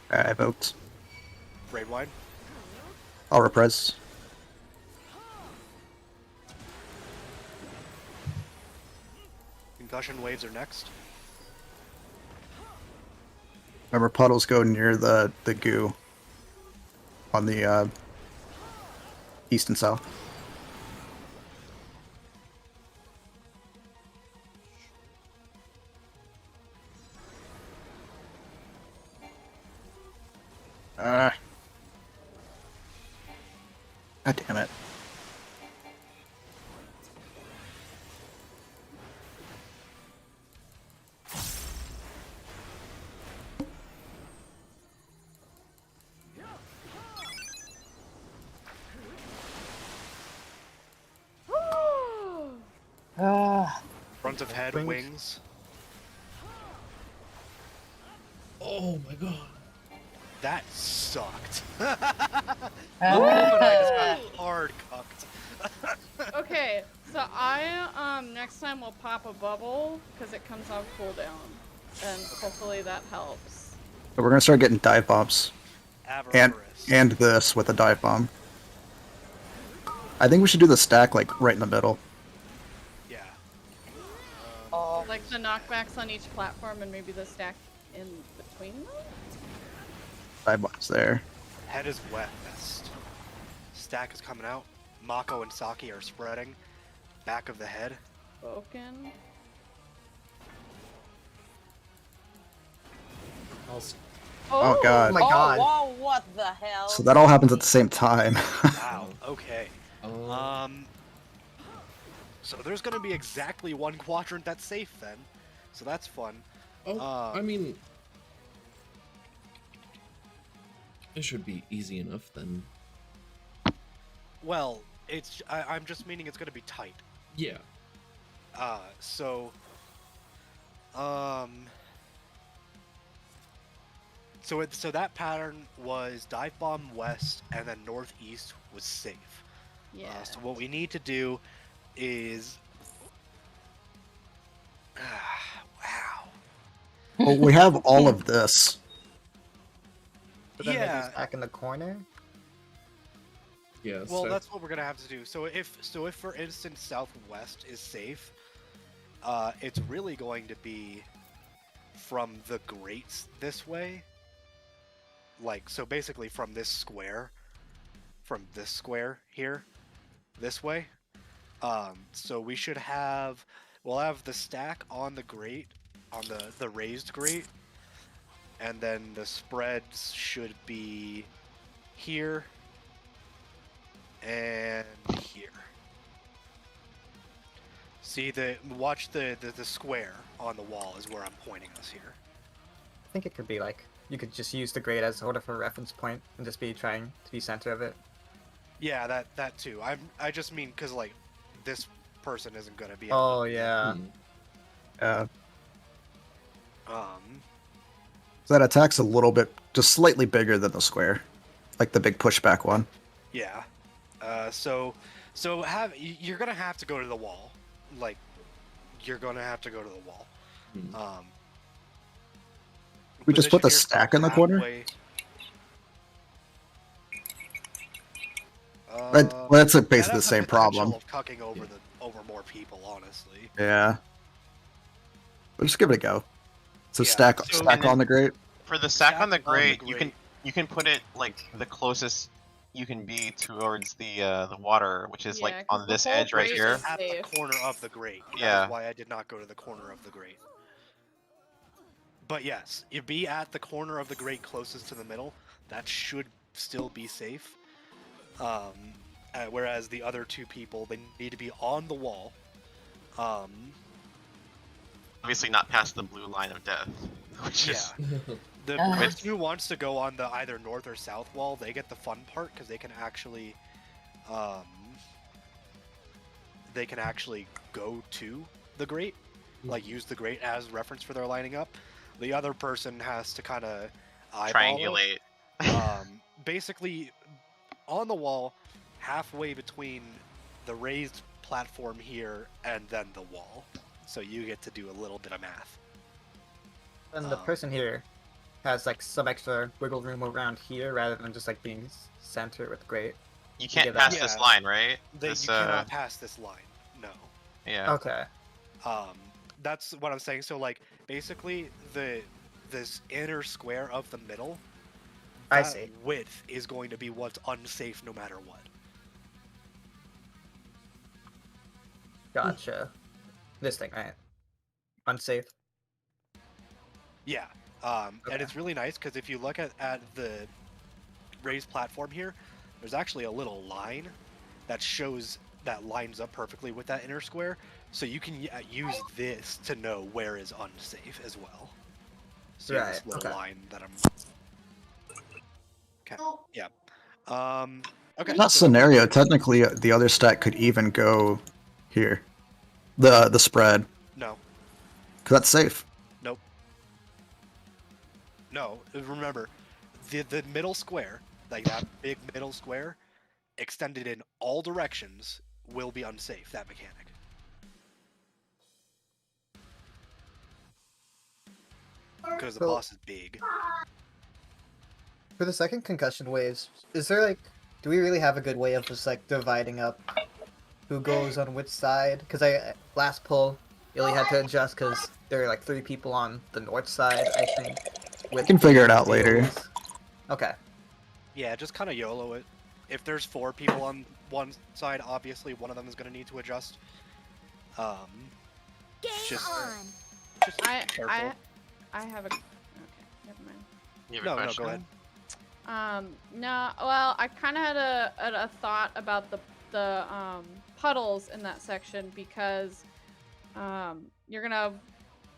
I evoked. Raid Wide. I'll reprise. Concussion waves are next. Remember, puddles go near the goo on the east and south. God damn it. Front of head, Wings. wings. Oh my god. That sucked. I just got hard cucked. Okay, so I next time will pop a bubble because it comes off cooldown, and hopefully that helps. But we're gonna start getting dive bombs. Avarice. And this with a dive bomb. I think we should do the stack like right in the middle. Yeah. Oh, Like the knockbacks on each platform and maybe the stack in between them? Dive bombs there. Head is west. Stack is coming out. Mako and Saki are spreading. Back of the head. Spoken. Oh, God. Oh my god. Whoa, what the hell? So that all happens at the same time. Wow. Okay. So there's gonna be exactly one quadrant that's safe then. So that's fun. I mean, it should be easy enough then. Well, I'm just meaning it's gonna be tight. Yeah. So that pattern was dive bomb west and then northeast was safe. Yeah. So what we need to do is wow. Well, we have all of this. But then Yeah. maybe back in the corner. Yeah. Well, so- that's what we're gonna have to do. So if for instance southwest is safe, it's really going to be from the grates this way. Like, so basically from this square here, this way. So we'll have the stack on the grate, on the raised grate, and then the spreads should be here and here. See watch the square on the wall is where I'm pointing us here. I think it could be like you could just use the grade as sort of a reference point and just be trying to be center of it. Yeah, that too. I just mean because like this person isn't gonna be. Oh yeah. Yeah. Um. That attack's a little bit, just slightly bigger than the square, like the big pushback one. Yeah. So you're gonna have to go to the wall. Like, you're gonna have to go to the wall. We just put the Position yourself stack in the corner? halfway- Well, that's basically that the has same potential problem. of cucking over more people, honestly. Yeah. But just give it a go. So Yeah, stack so- stack on the grate. For the stack on the Stack on the grate, you can put it like the closest you can be towards the water, which is Yeah, like 'cause on the this whole edge right grate here. is- At the Safe. corner of the grate. That Yeah. is why I did not go to the corner of the grate. But yes, you be at the corner of the grate closest to the middle. That should still be safe. Whereas the other two people, they need to be on the wall. Obviously not past the blue line of death, which Yeah. is The person who wants to go on the either north or south wall, they get the fun part because they can actually go to the grate, like use the grate as reference for their lining up. The other person has to kind of triangulate. Basically, on the wall, halfway between the raised platform here and then the wall. So you get to do a little bit of math. And the person here has like some extra wiggle room around here rather than just like being center with grate. You can't get pass that. this Yeah. line, right? You This, cannot pass this line. No. yeah. Okay. That's what I'm saying. So like basically this inner square of the middle, I that see. width is going to be what's unsafe no matter what. Gotcha. This thing, right? Unsafe. Yeah. And Okay. it's really nice because if you look at the raised platform here, there's actually a little line that shows that lines up perfectly with that inner square. So you can use this to know where is unsafe as well. See this Right, little okay. line that I'm. Okay. Yeah. Okay. In that so scenario, technically the other stack could even go here. The spread, No. because that's safe. Nope. No. Remember, the middle square, like that big middle square, extended in all directions, will be unsafe. That mechanic. Because the So- boss is big. For the second concussion waves, is there like, do we really have a good way of just like dividing up who goes on which side? Because last pull, Illy had to adjust because there are like 3 people on the north side, I think. We can figure it out later. Okay. Yeah, just kind of YOLO it. If there's 4 people on one side, obviously one of them is going to need to adjust. Just careful. I have a. Okay, never mind. You have a No, question? go ahead. No. Well, I kind of had a thought about the puddles in that section because you're gonna have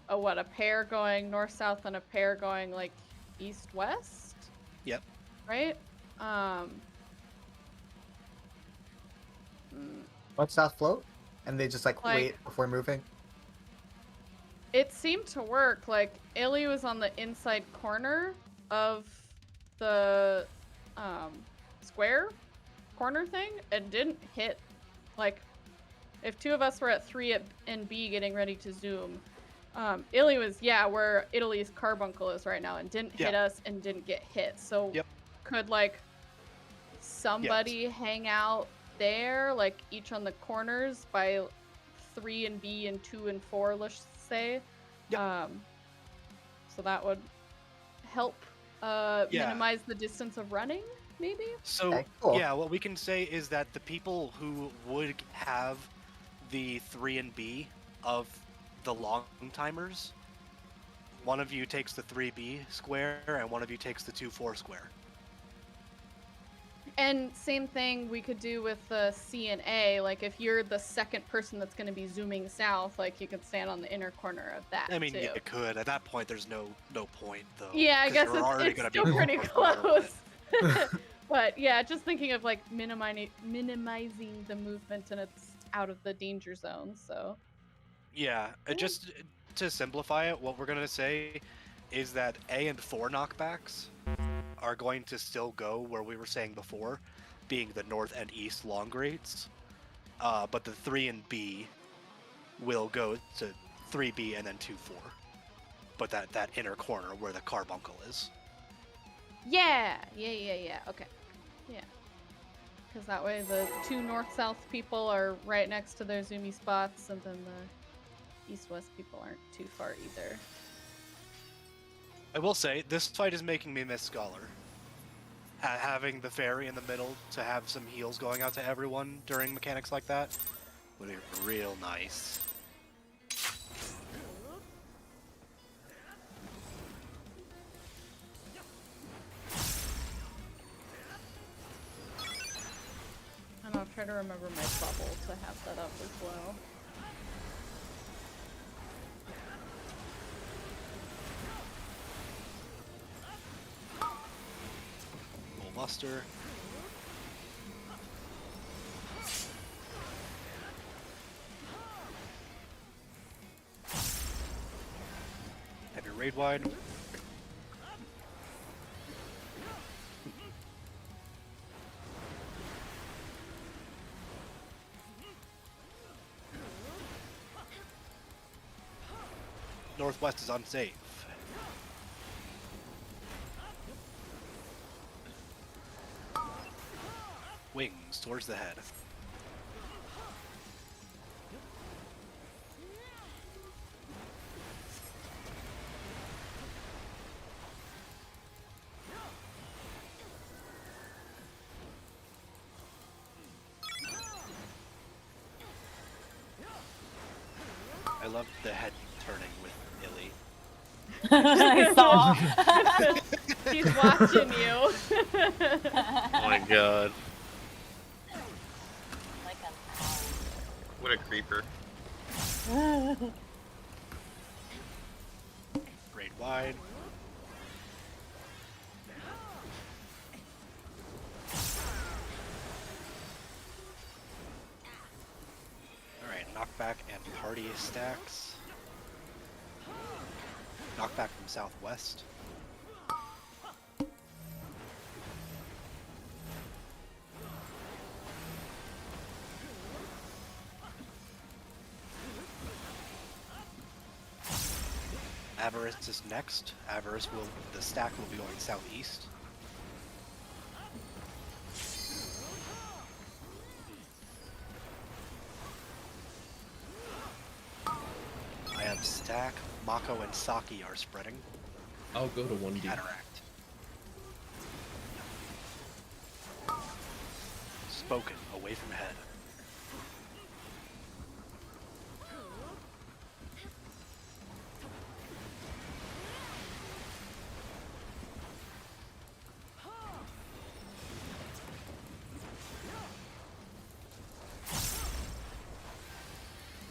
a pair going north south and a pair going like east west. Yep. Right. Let south float, and they just like Like- wait before moving. It seemed to work. Like Illy was on the inside corner of the square corner thing and didn't hit. Like if 2 of us were at 3 and B getting ready to zoom, Illy was where Italy's carbuncle is right now and didn't hit us and didn't get hit. So Yep. could like somebody hang out there, like each on the corners by 3 and B and 2 and 4, let's say. Yep. So that would help minimize the distance of running, maybe? So, Okay, cool. yeah, what we can say is that the people who would have the 3 and B of the long timers, one of you takes the 3B square and one of you takes the 2-4 square. And same thing we could do with the C and A. Like if you're the second person that's going to be zooming south, like you could stand on the inner corner of that. I mean, too. you could. At that point, there's no point though. Yeah, I 'cause guess you're already it's gonna still be pretty north no matter what. close. But yeah, just thinking of like minimizing the movement and it's out of the danger zone. So Yeah, just to simplify it, what we're gonna say is that A and 4 knockbacks are going to still go where we were saying before, being the north and east long grates. But the 3 and B will go to 3B and then 2-4. But that inner corner where the carbuncle is. yeah. Okay, yeah. Because that way the two north-south people are right next to their zoomy spots, and then the east-west people aren't too far either. I will say, this fight is making me miss Scholar. Having the fairy in the middle to have some heals going out to everyone during mechanics like that would be real nice. And I'll try to remember my bubble to have that up as well. Full muster. Have your raid wide. Northwest is unsafe. Wings towards the head. I love the head turning with Illy. I saw. She's watching you. Oh my god. Like an What a creeper. owl. Raid wide. Alright, knockback and party stacks. Knockback from southwest. Avarice is next. The stack will be going southeast. I have stack, Mako, and Saki are spreading. I'll go to 1D. Cataract. Spoken, away from head.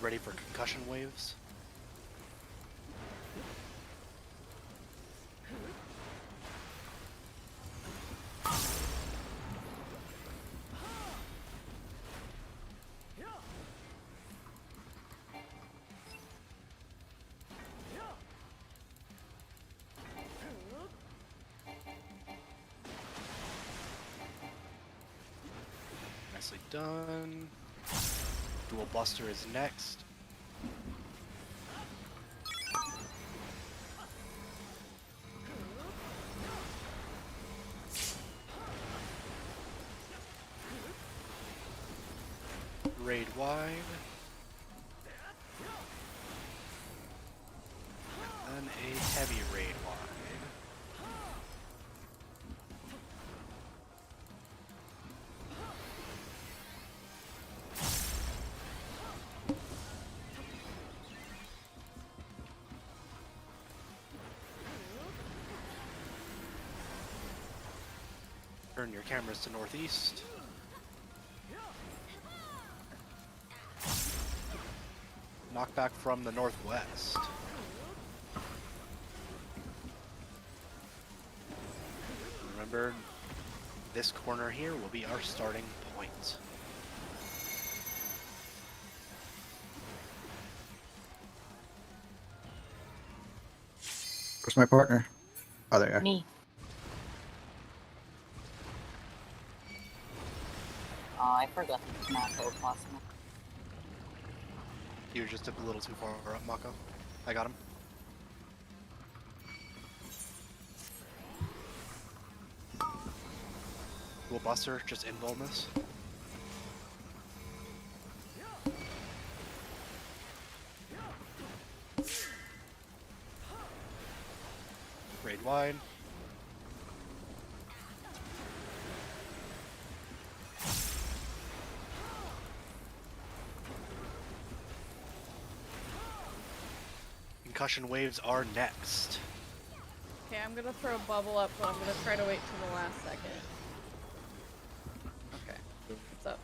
Ready for concussion waves? Nicely done. Dual Buster is next. Raid wide. And then a heavy raid wide. Turn your cameras to northeast. Knockback from the northwest. Remember, this corner here will be our starting point. Where's my partner? Oh, there you are. Me. Oh, I forgot Mako Plasma. You're just a little too far up, Mako. I got him. Will Buster just invuln this? Raid wide. Concussion waves are next. Okay, I'm gonna throw a bubble up, but I'm gonna try to wait till the last second. Okay. What's up?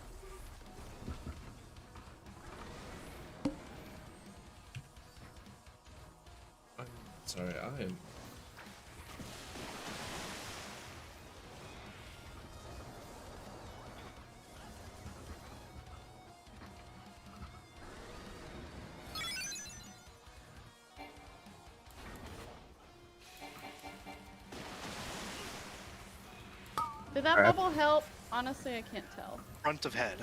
I'm sorry, I am. Did that Alright. bubble help? Honestly, I can't tell. Front of head.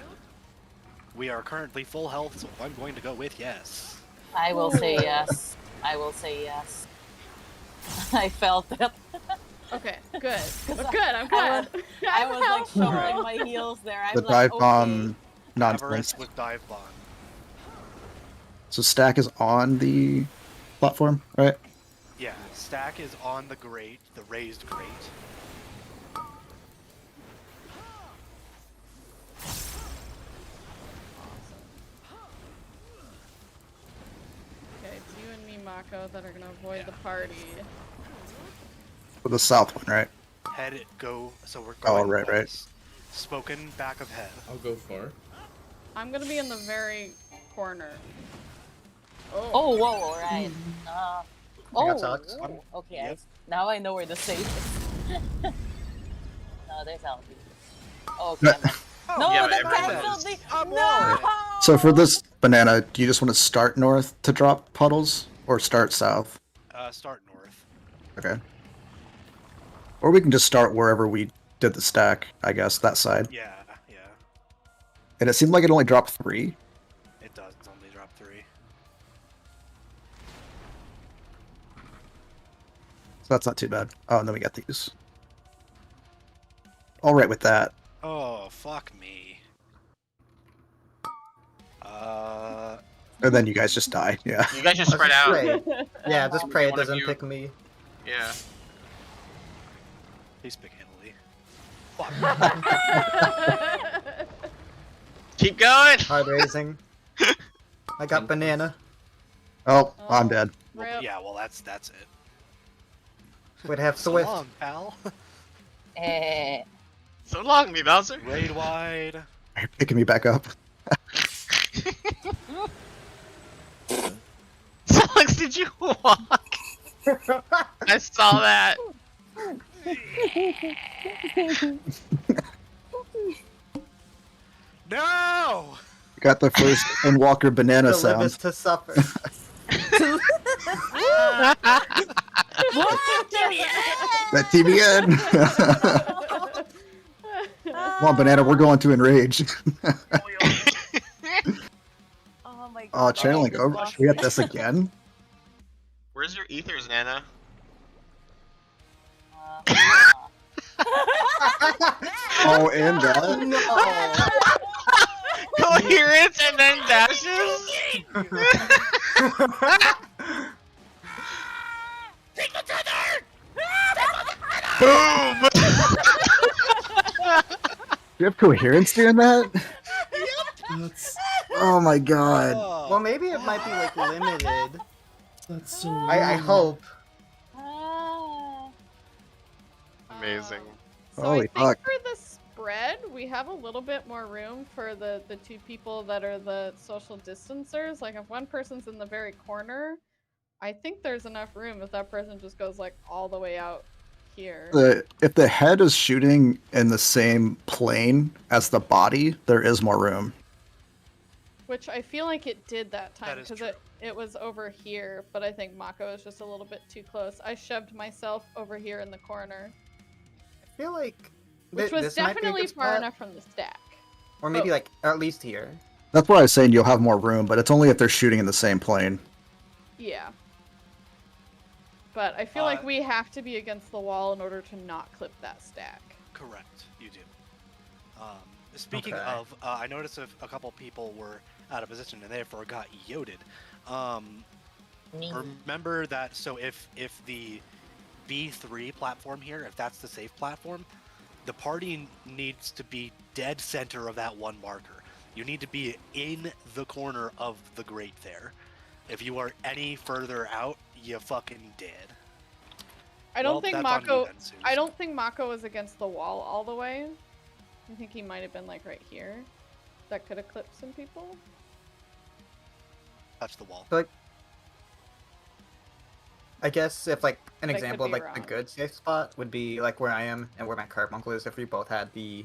We are currently full health, so I'm going to go with yes. I will say yes. I will say yes. I felt it. Okay, good. Good, I'm I glad. I was like helpful. showing my heels there. I'm The like, dive okay. bomb Avarice nonsense. with dive bomb. So stack is on the platform, right? Yeah, stack is on the grate, the raised grate. Okay, it's you and me, Mako, that are gonna avoid the Yeah. party. For the south one, right? Head go, so we're Oh, going right, right. west. Spoken back of head. I'll go far. I'm gonna be in the very corner. Oh, whoa, alright. I Oh, got tucked. okay. Yep. Now I know where the safe is. No, there's LB. Okay. No. No, Yeah, that but everyone canceled is- the. I'm No. walling. So for this banana, do you just want to start north to drop puddles, or start south? Start north. Okay. Or we can just start wherever we did the stack, I guess, that side. Yeah, yeah. And it seemed like it only dropped 3. It does only drop 3. So that's not too bad. Oh, and then we got these. All right with that. Oh, fuck me. And then you guys just die. Yeah. You guys just spread Let's out. pray. Yeah, just pray it One of doesn't you- pick me. Yeah. Please pick Italy. Keep going. Hard raising. I got banana. Oh, I'm dead. Well, Rip. yeah, well that's it. Would have So Swift. long, pal. Eh. So long, me Bowser. Raid wide. Are you picking me back up? Alex, did you walk? I saw that. No! Got the first Endwalker banana To live is sound. to suffer. That TBN! Come on, banana, we're going to enrage. Oh my god. Oh, channeling just over. lost Should we it. get this again? Where's your ethers, Nana? Oh, and that? Coherence and then dashes? Boom! Do you have coherence doing that? That's Oh my god. Well, maybe it might be like limited. so. I hope. Ah. Amazing. So Holy I think fuck. for the spread, we have a little bit more room for the two people that are the social distancers. Like if one person's in the very corner, I think there's enough room if that person just goes like all the way out here. If the head is shooting in the same plane as the body, there is more room. Which I feel like it did that time That is because true. it was over here, but I think Mako is just a little bit too close. I shoved myself over here in the corner, I feel like which was this might be a definitely good far spot. enough from the stack. Or maybe Oh. like at least here. That's why I was saying you'll have more room, but it's only if they're shooting in the same plane. Yeah. But I feel like we have to be against the wall in order to not clip that stack. Correct, you do. Speaking Okay. of, I noticed a couple people were out of position and therefore got yoted. Remember that, so if the B3 platform here, if that's the safe platform, the party needs to be dead center of that one marker. You need to be in the corner of the grate there. If you are any further out, you fucking dead. I don't Well, think that's on you Mako. then, Suze. I don't think Mako was against the wall all the way. I think he might have been like right here. That could have clipped some people. Touch the wall. Like, I guess if like an I could example of be like the wrong. good safe spot would be like where I am and where my carbuncle is. If we both had the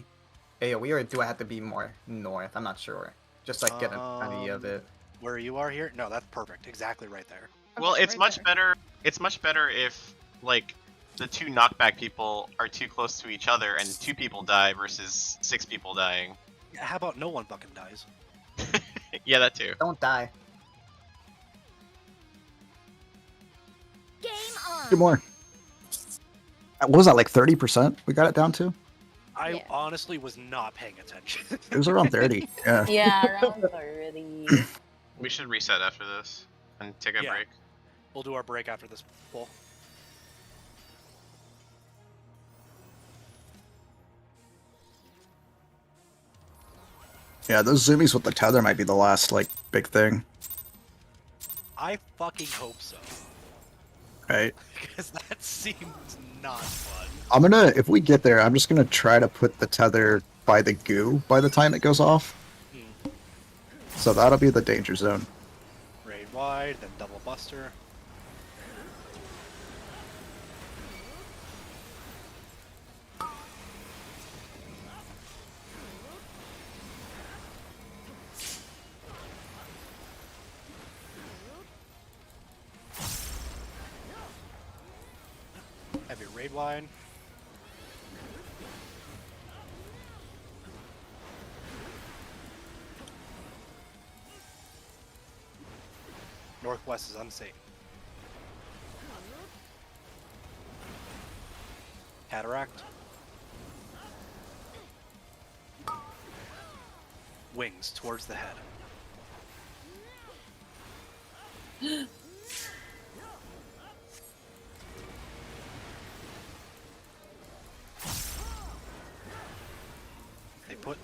AOE, or do I have to be more north? I'm not sure. Just like get an idea of it. Where you are here? No, that's perfect. Exactly right there. Well, Okay, it's right much there. better. It's much better if like the two knockback people are too close to each other and 2 people die versus 6 people dying. How about no one fucking dies? Yeah, that too. Don't die. Game on. Two more. What was that, like 30% we got it down to? I Yeah. honestly was not paying attention. It was around 30. Yeah. Yeah, around 30. We should reset after this and take a Yeah. break. We'll do our break after this poll. Yeah, those zoomies with the tether might be the last, like, big thing, I fucking hope so. right? Because that seems not fun. I'm gonna, if we get there, I'm just gonna try to put the tether by the goo by the time it goes off. So that'll be the danger zone. Raid wide, then double buster. Have your raid wide. Northwest is unsafe. Cataract. Wings towards the head. They put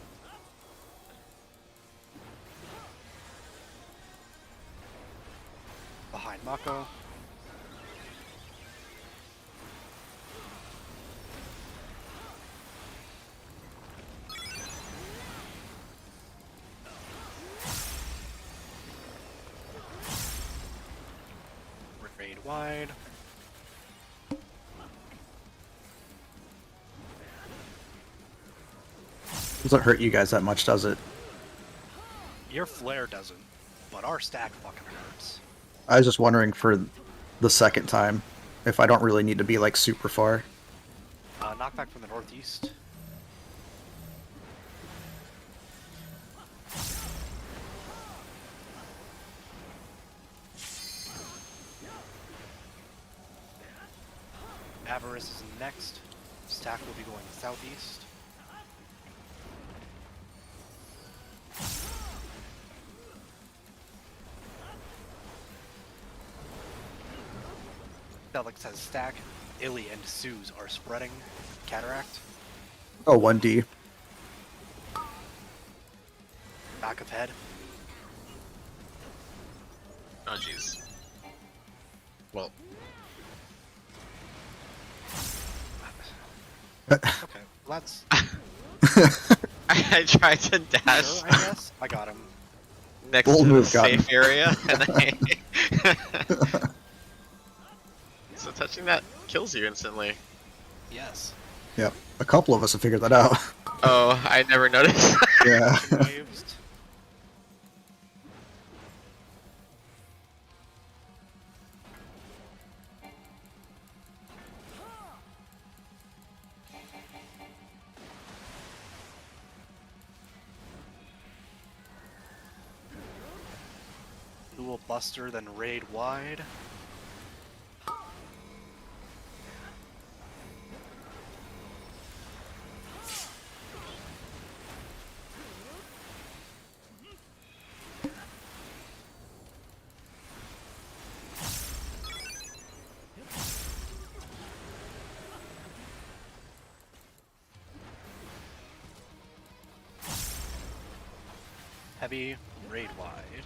behind Mako. Raid wide. Doesn't hurt you guys that much, does it? Your flare doesn't, but our stack fucking hurts. I was just wondering for the second time if I don't really need to be, like, super far. Knockback from the northeast. Avarice is next. Stack will be going southeast. Felix has stack. Illy and Suze are spreading. Cataract. Oh, 1D. Back of head. Oh jeez. Well, Okay. Let's. I tried to dash Sure, I guess. I got him. next Bold to the move, got him. safe area, and so touching that kills you instantly. Yes. Yep. A couple of us have figured that out. Oh, I never noticed. Yeah. Waves. Dual Buster, then Raid Wide. Heavy, Raid Wide.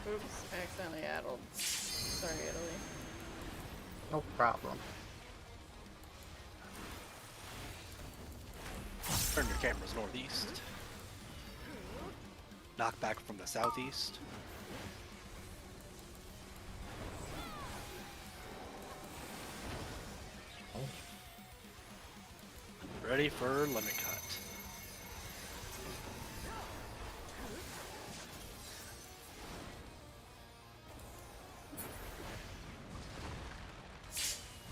Oops, I accidentally addled. Sorry, Italy. No problem. Turn your cameras northeast. Knockback from the southeast. Ready for limit cut.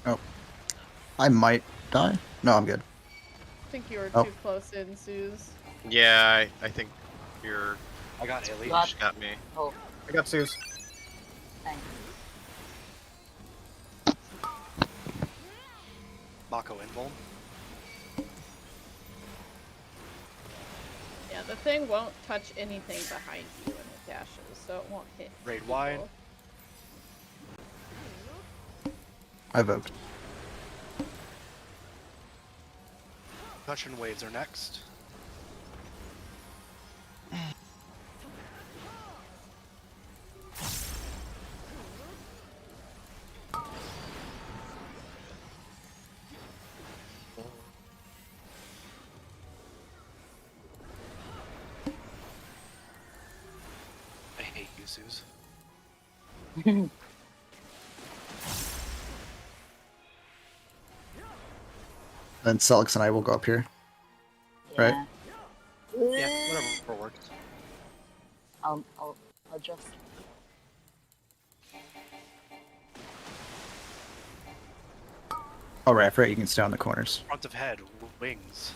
Oh. I might die? No, I'm good. I think you were Oh. too close in, Suze. Yeah, I think you're. I got Illy. Got- Just got me. Oh, I got Zeus. thanks. Mako Invuln. Yeah, the thing won't touch anything behind you when it dashes, so it won't hit. Raid people. wide. I vote. Concussion waves are next. I hate you, Suze. Then Celix and I will go up here. Right. Yeah, whatever works. I'll just. Oh, right. I forgot you can stay on the corners. Front of head, wings.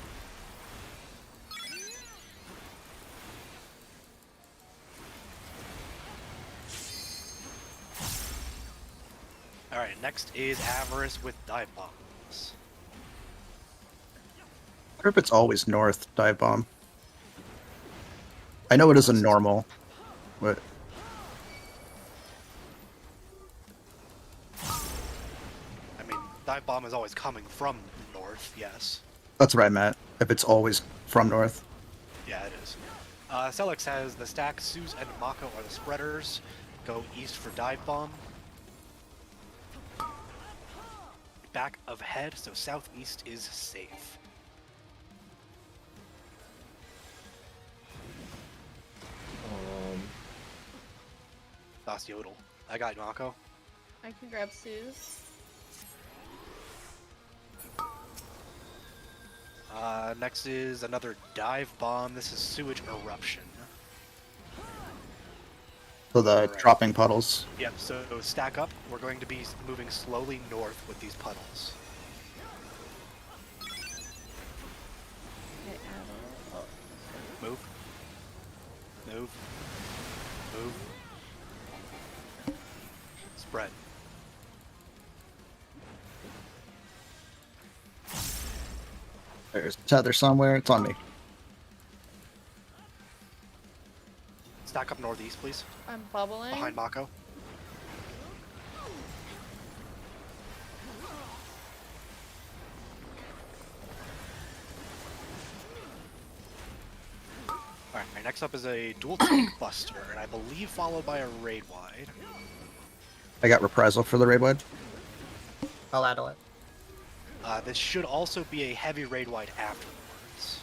Alright, next is Avarice with dive bombs. I wonder if it's always north dive bomb. I know it is a normal, but I mean, dive bomb is always coming from north, yes. that's what I meant. If it's always from north. Yeah, it is. Celix has the stack, Suze and Mako are the spreaders. Go east for dive bomb. Back of head, so southeast is safe. Das Yodel. I got Mako. I can grab Suze. Next is another dive bomb. This is sewage eruption. So the Alright. dropping puddles. Yep, so stack up. We're going to be moving slowly north with these puddles. Okay, addle. Oh. Move. Move. Move. Spread. There's a tether somewhere. It's on me. Stack up northeast, please. I'm bubbling. Behind Mako. Alright, next up is a dual tank buster, and I believe followed by a raid wide. I got reprisal for the raid wide. I'll add it. This should also be a heavy raid wide afterwards.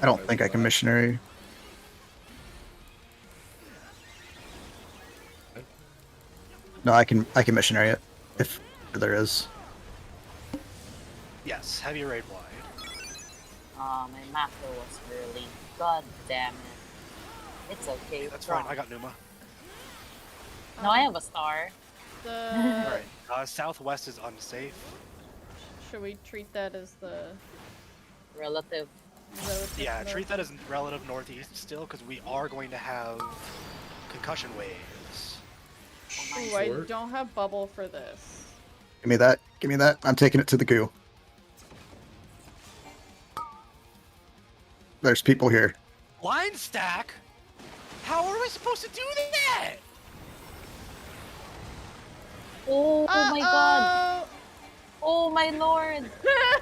I don't think I can missionary. No, I can missionary it if there is. Yes, heavy raid wide. My macro was early. God damn it. It's okay. That's wrong. fine. I got Numa. No, I have a star. The Alright. Southwest is unsafe. should we treat that as the Relative. relative? Yeah, north? treat that as relative northeast still, because we are going to have concussion waves. Ooh, I don't have bubble for this. Give me that. Give me that. I'm taking it to the goo. There's people here. Line stack? How are we supposed to do that? Oh my god. Oh my lord.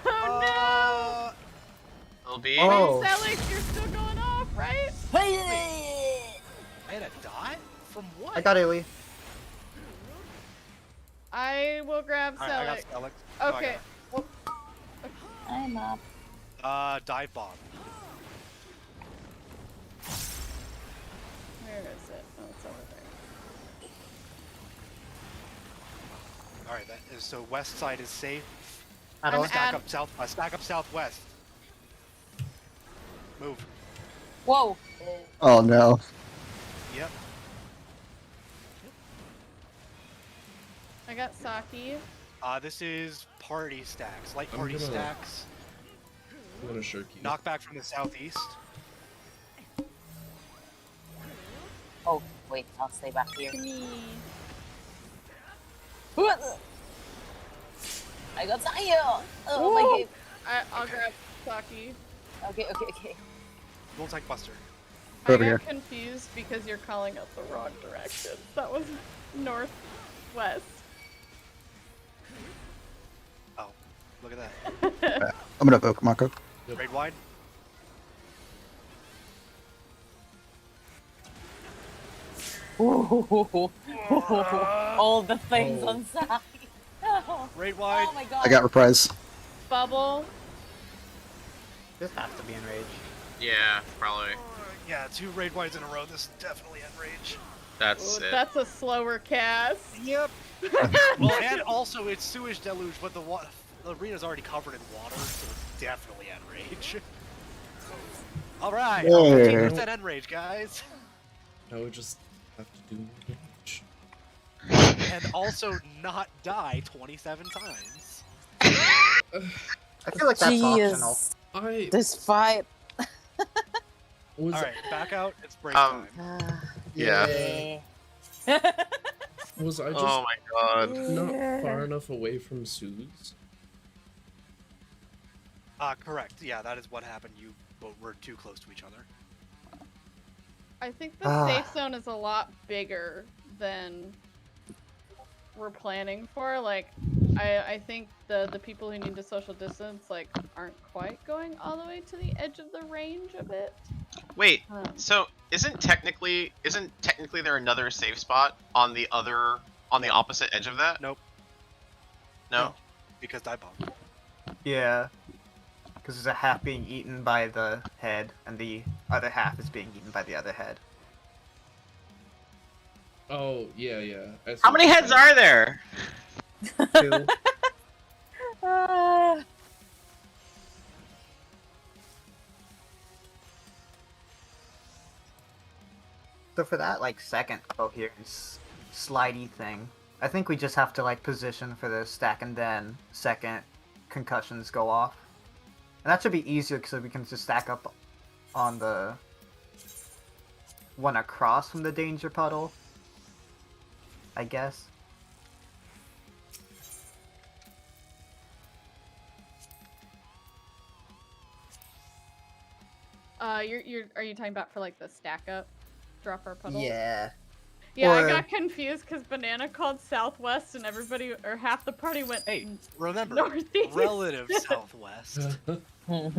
Oh It'll be. Oh. no! Selix, you're still going off, right? I had a dot? From what? I got Illy. I will grab Alright, I got Selix. Alex. No, I got Okay. Well, I'm up. Dive bomb. where is it? Oh, it's over there. Alright, that is so west side is safe. Add I'm it. Stack up southwest. Move. Whoa. Oh no. Yep. I got Saki. This is party stacks, light I'm party gonna- stacks. I'm gonna shirk you. Knockback from the southeast. Oh, wait, I'll stay back here. Me. I got Saya! Oh Ooh. my game. I'll grab Saki. Okay. Dual tank buster. I Over got here. confused because you're calling out the wrong direction. That was northwest. Oh, look at that. I'm gonna evoke Mako. Raid wide. All the things Oh. on Saki. Raid wide. Oh my god. I got reprise. Bubble. This has to be enraged. Yeah, probably. Yeah, 2 raid wides in a row. This is definitely enrage. That's Ooh, it. that's a slower cast. Yep. Well, and also it's sewage deluge, but the arena's already covered in water, so it's definitely enrage. All right, Yeah. 15% enrage, guys, I would just have to do more damage. and also not die 27 times. I feel like that's optional. I This fight. was. All right, back out. It's break Um, time. Yeah. Was I just Oh my god. not far enough away from Sue's? Correct. Yeah, that is what happened. You both were too close to each other. I think the safe zone is a lot bigger than we're planning for. Like, I think the people who need to social distance like aren't quite going all the way to the edge of the range of it. Wait, Um, so isn't technically there another safe spot on the opposite edge of that? Nope. No. Because dive bomb. Yeah. Because there's a half being eaten by the head, and the other half is being eaten by the other head. Oh yeah, yeah. I see How many what heads you're saying. are there? 2. So for that, like, second coherence slidey thing, I think we just have to, like, position for the stack and then second concussions go off. And that should be easier because we can just stack up on the one across from the danger puddle, I guess. are you talking about for like the stack up, drop our puddle? Yeah. Yeah, I Or- got confused because Banana called Southwest and everybody or half the party went Hey, remember, Northeast. relative southwest.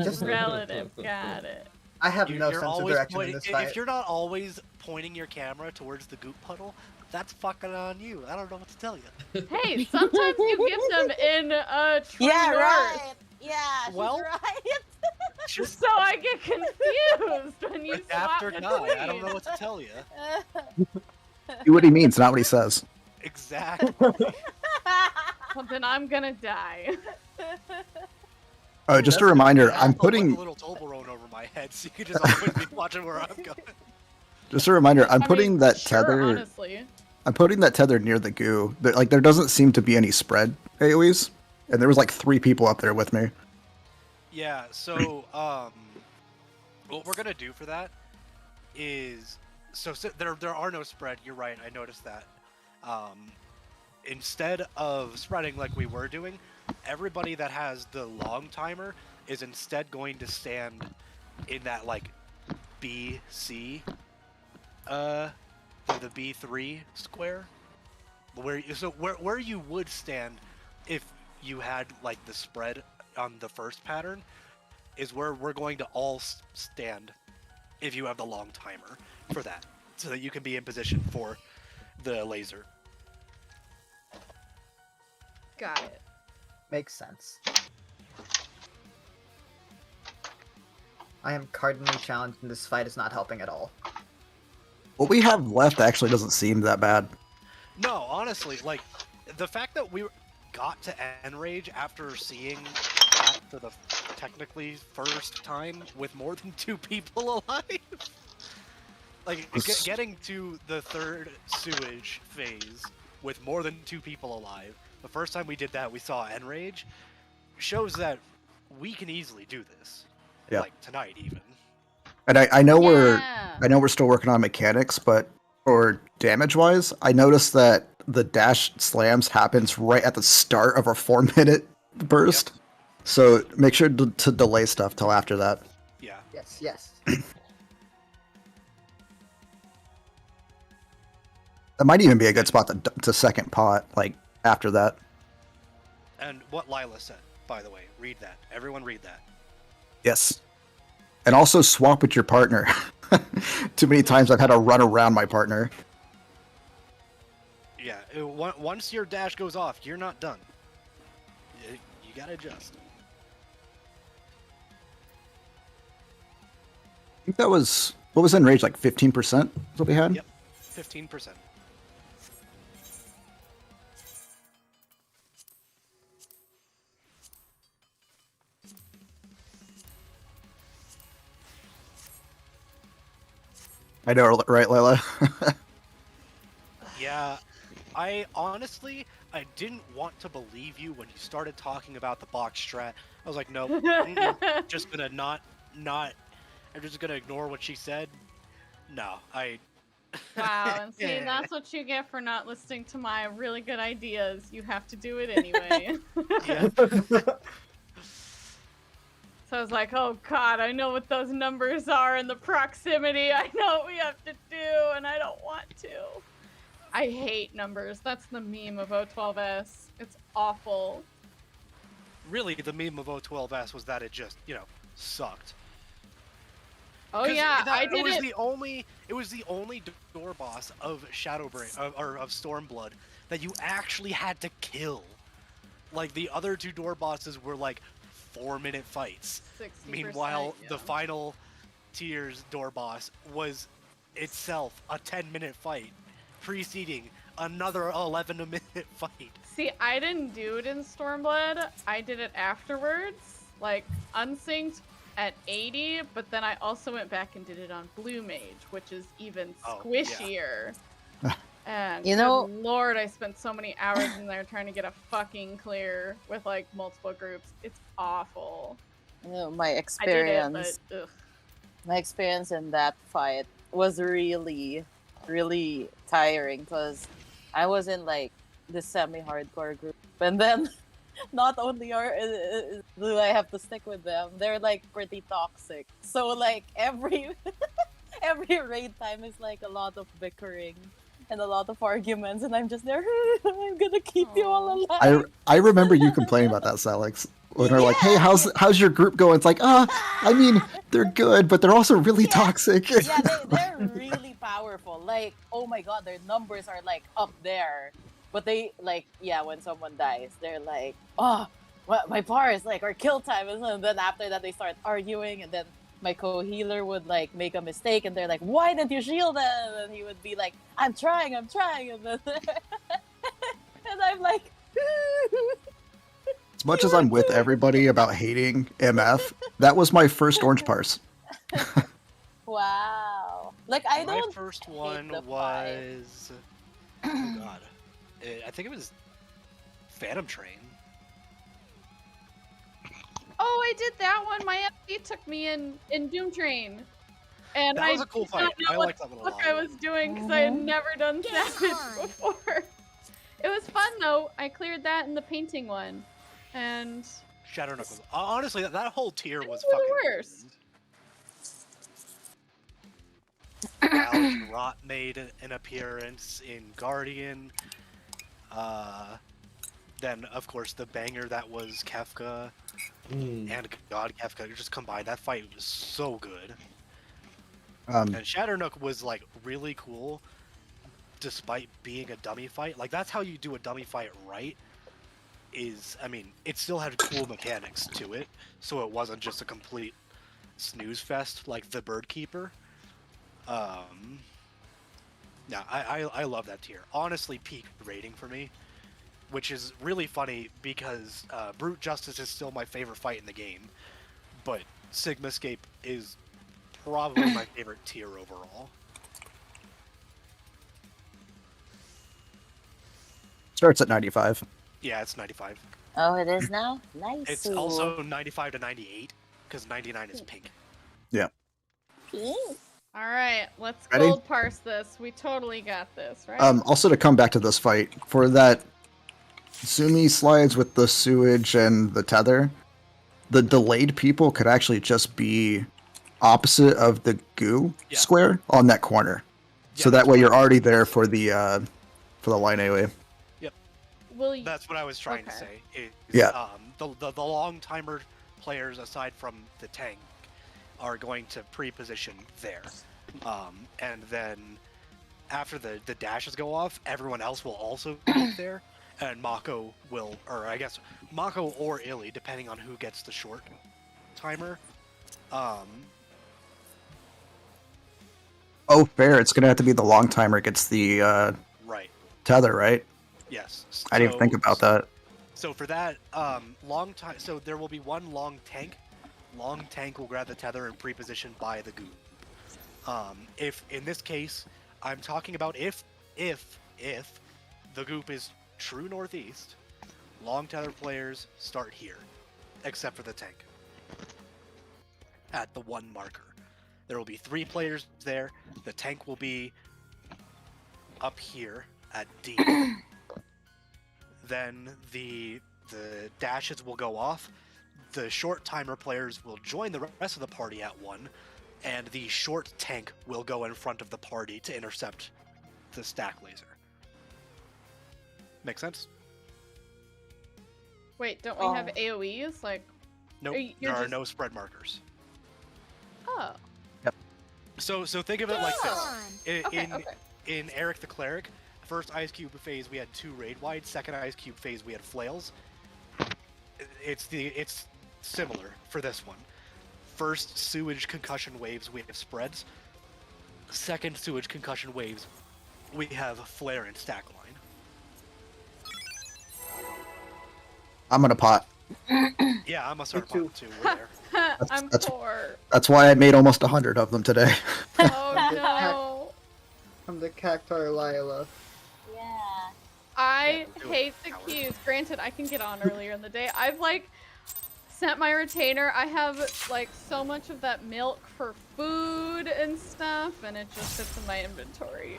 Just Relative, got it. I have You- no you're sense of always direction in pointing- this fight. If you're not always pointing your camera towards the goop puddle, that's fucking on you. I don't know what to tell you. Hey, sometimes you get them in True Yeah, North. right. Yeah, she's Well, right. Just So I get confused when you adapt swap or between. die. I don't know what to tell you. Do what he means, not what he says. Exactly. Well, then I'm gonna die. Oh, just a That's reminder, good. I'm I'll put putting a little Toblerone over my head, so you can just always be watching where I'm going. just a reminder, I'm I putting mean, that sure, tether honestly. I'm putting that tether near the goo. Like there doesn't seem to be any spread AoEs. And there was like 3 people up there with me. Yeah. So, what we're gonna do for that is, so there are no spread. You're right. I noticed that. Instead of spreading like we were doing, everybody that has the long timer is instead going to stand in that like BC, the B3 square, where you would stand if you had like the spread on the first pattern, is where we're going to all stand if you have the long timer for that, so that you can be in position for the laser. Got it. Makes sense. I am cardinally challenged, and this fight is not helping at all. What we have left actually doesn't seem that bad. No, honestly, like the fact that we got to Enrage after seeing that for the technically first time with more than 2 people alive, like getting to the 3rd sewage phase with more than 2 people alive. The first time we did that, we saw Enrage. Shows that we can easily do this. Yeah. Like tonight, even. And I know Yeah. we're still working on mechanics, but for damage wise, I noticed that the dash slams happens right at the start of our 4-minute burst. Yep. So make sure to delay stuff till after that. Yeah. Yes, yes. That might even be a good spot to second pot, like after that. And what Lila said, by the way, read that. Everyone read that. Yes. And also swap with your partner. Too many times I've had to run around my partner. Yeah, once your dash goes off, you're not done. You gotta adjust. I think that was, what was Enrage, like 15% is what we had? Yep, 15%. I know, right, Layla? Yeah, I honestly, I didn't want to believe you when you started talking about the box strat. I was like, no, just gonna not, I'm just gonna ignore what she said. No, Wow, and see, that's what you get for not listening to my really good ideas. You have to do it anyway. Yeah. So I was like, oh god, I know what those numbers are and the proximity. I know what we have to do, and I don't want to. I hate numbers. That's the meme of O12S. It's awful. Really, the meme of O12S was that it just, sucked. Oh yeah, I did it was it. It was the only door boss of or of Stormblood that you actually had to kill. Like the other 2 door bosses were like 4-minute fights. 60%, Meanwhile, yeah. the final tier's door boss was itself a 10-minute fight, preceding another 11-minute fight. See, I didn't do it in Stormblood. I did it afterwards, like unsynced at 80, but then I also went back and did it on Blue Mage, which is even squishier. And You know- good lord, I spent so many hours in there trying to get a fucking clear with like multiple groups. It's awful. My I did experience. it, but ugh. My experience in that fight was really, really tiring because I was in like the semi-hardcore group, and then not only do I have to stick with them, they're like pretty toxic. So like every raid time is like a lot of bickering and a lot of arguments, and I'm just there. I'm gonna keep you all alive. I remember you complaining about that, Salix. when they're like, "Hey, how's your group going?" It's like, I mean, they're good, but they're also really toxic. Yeah, they're really powerful. Like, oh my god, their numbers are like up there. But they like, yeah, when someone dies, they're like, oh, what my bars like our kill time, and then after that they start arguing, and then my co-healer would like make a mistake, and they're like, why didn't you shield them? And he would be like, I'm trying, and then and I'm like. As much as I'm with everybody about hating MF, that was my first orange parse. Wow. Like I My don't. first hate one the was. Oh god. I think it was Phantom Train. Oh, I did that one. My FD took me in Doom Train. And That was a cool did not fight. know I what liked that one a the fuck lot. I was doing because I had never done Game Savage on. before. It was fun though. I cleared that in the painting one. And Shadow Knuckles. Honestly, that whole tier was were the fucking worst. Gouge Rot made an appearance in Guardian. Then, of course, the banger that was Kefka and God Kefka just combined. That fight was so good. And Shatternook was like really cool, despite being a dummy fight. Like that's how you do a dummy fight right. I mean, it still had cool mechanics to it, so it wasn't just a complete snooze fest like the Bird Keeper. Yeah, I love that tier. Honestly, peak rating for me, which is really funny because Brute Justice is still my favorite fight in the game, but Sigmascape is probably my favorite tier overall. Starts at 95. Yeah, it's 95. Oh, it is now? Nice. It's also 95 to 98, because 99 is pink. Yeah. Alright, let's Ready? gold parse this. We totally got this, right? Also to come back to this fight, for that Zumi slides with the sewage and the tether, the delayed people could actually just be opposite of the goo square on that corner. Yeah, So that that's way what you're I- already there for the line AoE. Will you... That's what I was trying to Okay. say. Yeah. The long timer players, aside from the tank, are going to pre-position there. And then after the dashes go off, everyone else will also be there. And Mako will, or I guess Mako or Illy, depending on who gets the short timer. Oh, fair. It's gonna have to be the long timer gets the Right. tether, right? Yes. I didn't even think about that. So for that, so there will be one long tank. Long tank will grab the tether and pre-position by the goop. If in this case, I'm talking about if the goop is true northeast, long tether players start here, except for the tank. At the one marker, there will be 3 players there. The tank will be up here at D. Then the dashes will go off. The short timer players will join the rest of the party at 1, and the short tank will go in front of the party to intercept the stack laser. Make sense? Wait, don't we have AoEs? Like, Nope, you're there are just- no spread markers. oh. So think of it like this. On. In Eric the Cleric, first Ice Cube phase we had 2 raid wide, second Ice Cube phase we had flails. It's similar for this one. First sewage concussion waves we have spreads. Second sewage concussion waves we have flare and stack line. I'm gonna pot. Yeah, I'm a start too. too. We're there. I'm that's- poor. That's why I made almost 100 of them today. Oh no. I'm the Cactar Lila. Yeah. I do it, hate the coward. queues. Granted, I can get on earlier in the day. I've like sent my retainer. I have like so much of that milk for food and stuff, and it just sits in my inventory.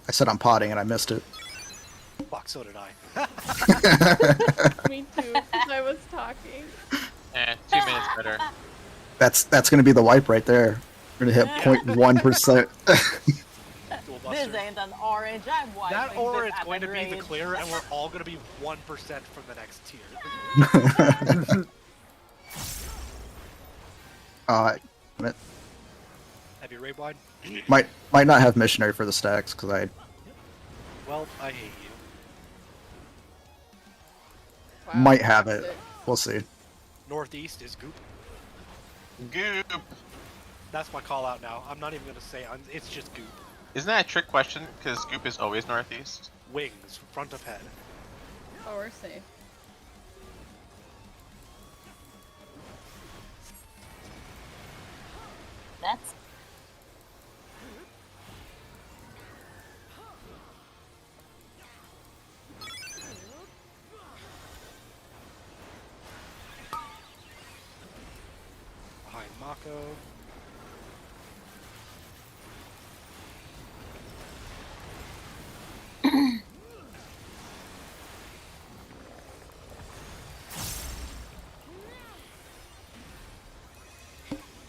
I said I'm potting and I missed it. Fuck, so did I. Me too, because I was talking. 2 minutes better. That's gonna be the wipe right there. We're gonna hit 0.1%. Dual bust. faster. isn't an orange. I'm wiping That aura this is going to at be the rage. clear, and we're all going to be 1% from the next tier. It Heavy raid wide? might not have missionary for the stacks because I Well, I hate you. Wow, might have it. toxic. We'll see. Northeast is goop. Goop. That's my call out now. I'm not even going to say it's just goop. Isn't that a trick question? Because Goop is always northeast. Wings, front of head. Oh, we're safe. That's Behind Mako.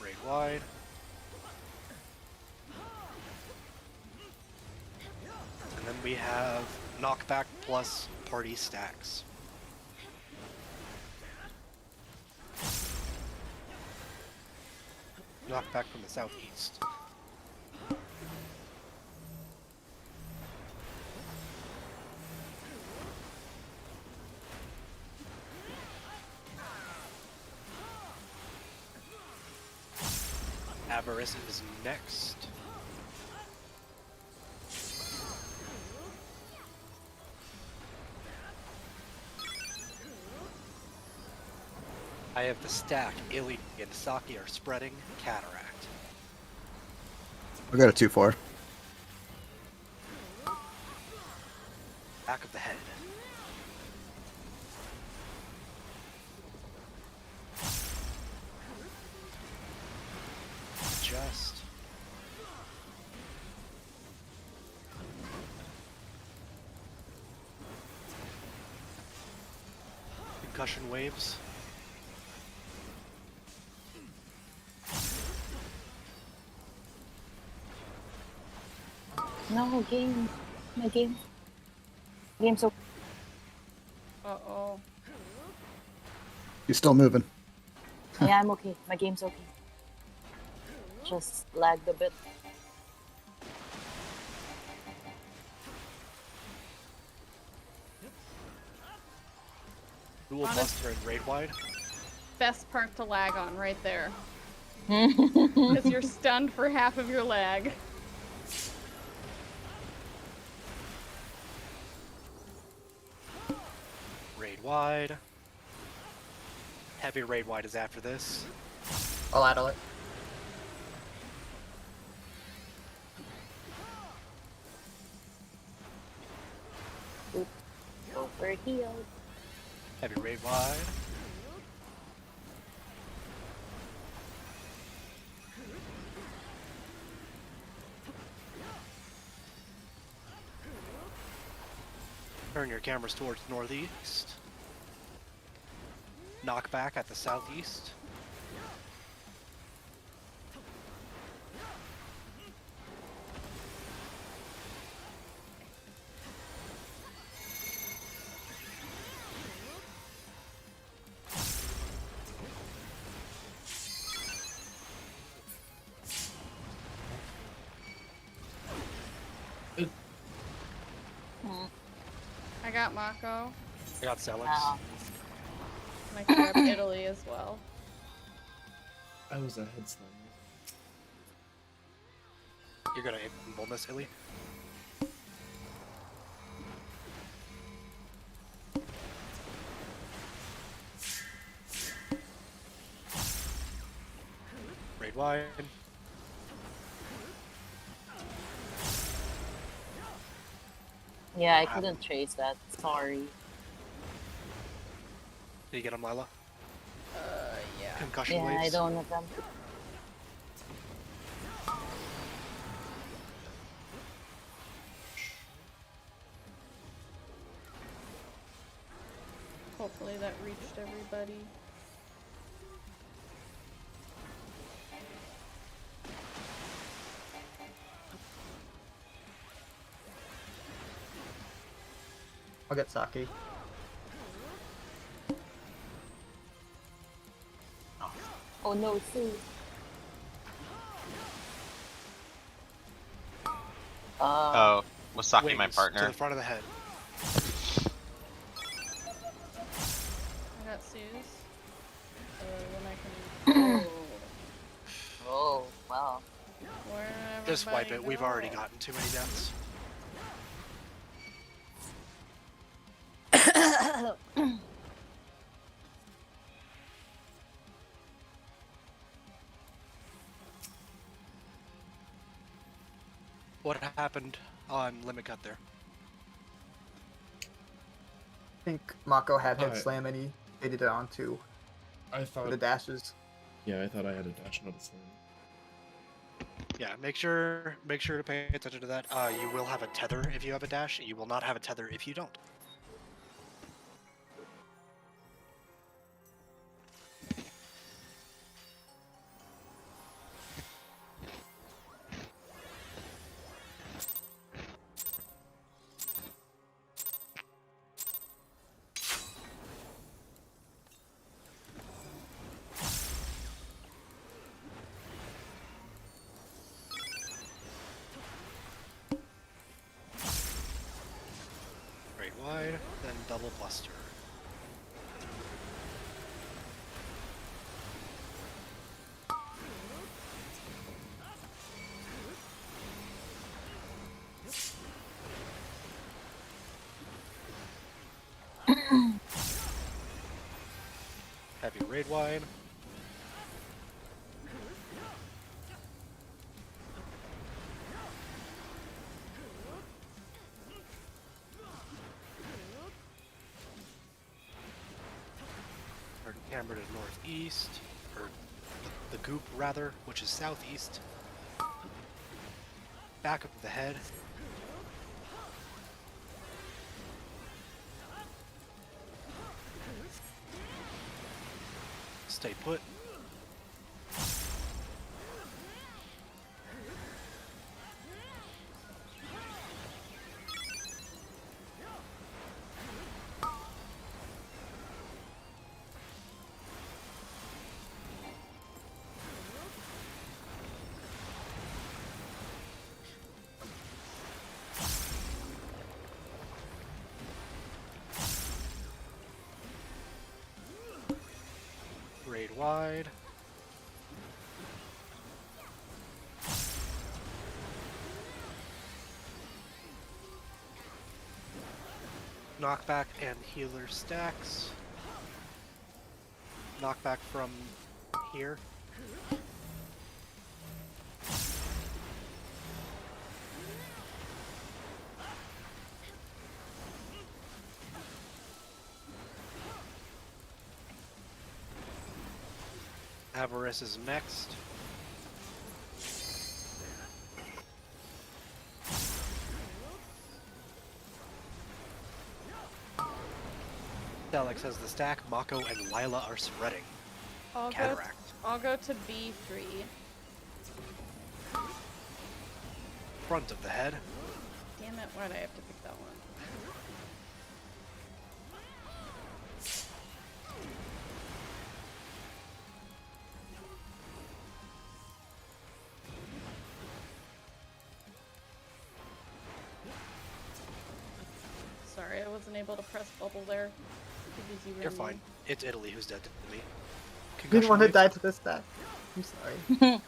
Raid wide. And then we have knockback plus party stacks. Knockback from the southeast. Avarice is next. I have the stack. Illy and Saki are spreading Cataract. I got a 2-4. Back of the head. Just. Concussion waves. no game. My game. Game's so. Uh-oh. He's still moving. Yeah, I'm okay. My game's okay. Just lagged a bit. Dual Honest- Buster and Raid Wide. Best part to lag on right there. Because you're stunned for half of your lag. Raid Wide. Heavy Raid Wide is after this. I'll add it. Overhealed. Heavy Raid Wide. Turn your cameras towards northeast. Knockback at the southeast. I got Mako. I got Celix. Wow. And I can grab Italy as well. I was ahead slightly. You're gonna invuln this, Illy? Raid Wide. Yeah, I couldn't trace that. Sorry. Did you get him, Lila? Yeah. Concussion Yeah, I waves. don't have them. Hopefully that reached everybody. I'll get Saki. Oh no, Sue. Oh, was Saki my Wings to partner? the front of the head. I got Sue's. Then I can. Oh, wow. Where Just wipe everybody it. We've already go? gotten too many deaths. What happened on Limit Cut there? I think Mako had head Alright. slam and he baited it onto I thought. the dashes. Yeah, I thought I had a dash, not a slam. Yeah, make sure to pay attention to that. You will have a tether if you have a dash. You will not have a tether if you don't. Straight wide, then double bluster. Heavy raid wide. Turn camera to northeast, or the goop rather, which is southeast. Back of the head. Stay put. Raid wide. Knockback and healer stacks. Knockback from here. Avarice is next. Alex has the stack. Mako and Lila are spreading. Cataract. I'll go to B3. Front of the head. Damn it, why'd I have to pick that one? Sorry, I wasn't able to press bubble there. Because you were You're in fine. It's Italy who's dead to me. Didn't want to wave. die to this stack. I'm sorry.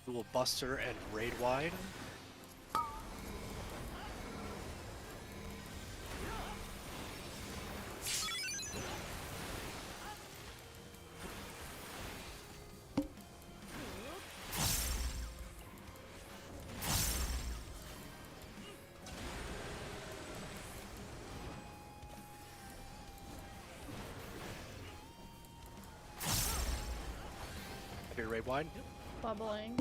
Dual Buster and Raid Wide. Heavy Raid Wide. bubbling.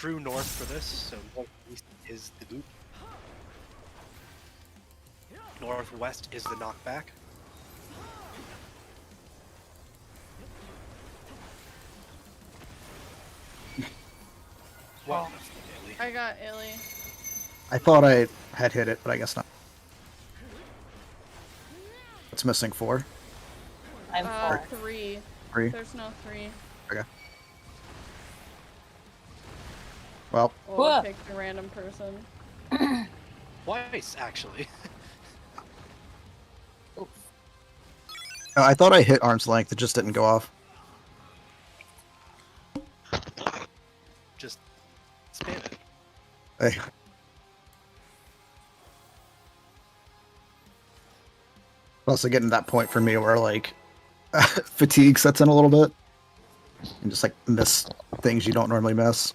true north for this, so northeast is the goop. Northwest is the knockback. Well, I got Illy. I thought I had hit it, but I guess not. It's missing 4. I'm 4. 3. 3. There's no 3. Okay. Well, Oh, I picked a random person. Twice, actually. I thought I hit arm's length. It just didn't go off. Just spam it. Hey. Also getting to that point for me where like fatigue sets in a little bit and just like miss things you don't normally miss.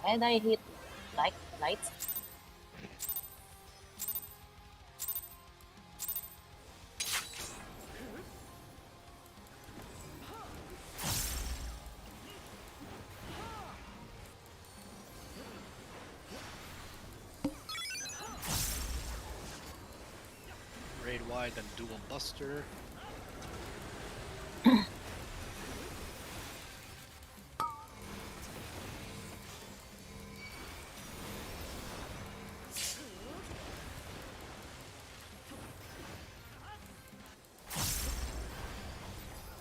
And I hit lights. Raid wide, then dual buster.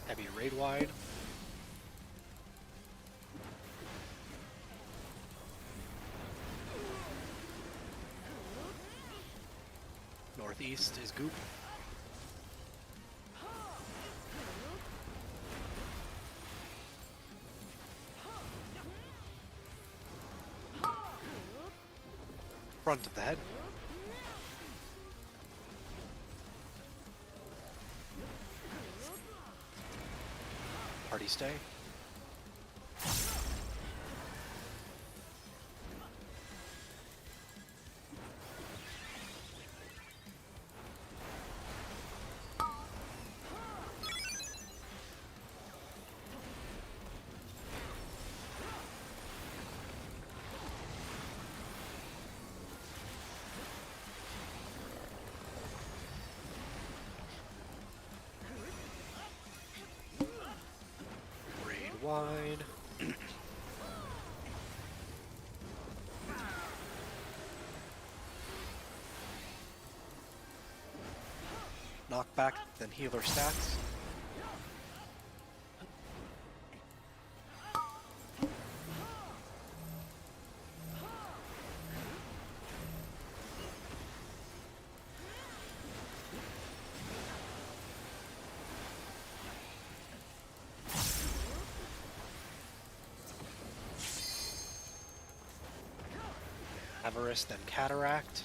Heavy raid wide. Northeast is goop. Front of the head. Party stay. Raid wide. Knockback, then healer stats. Avarice, then Cataract.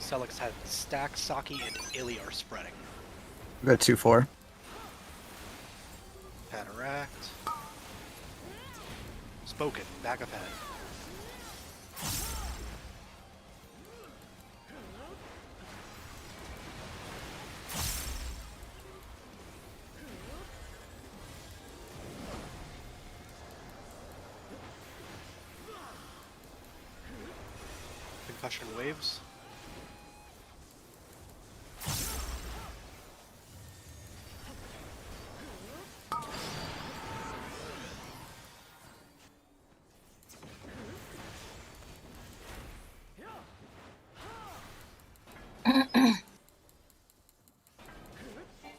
Celix had Stack, Saki, and Illy are spreading. We got 2-4. Cataract. Spoken, back of head. Concussion waves.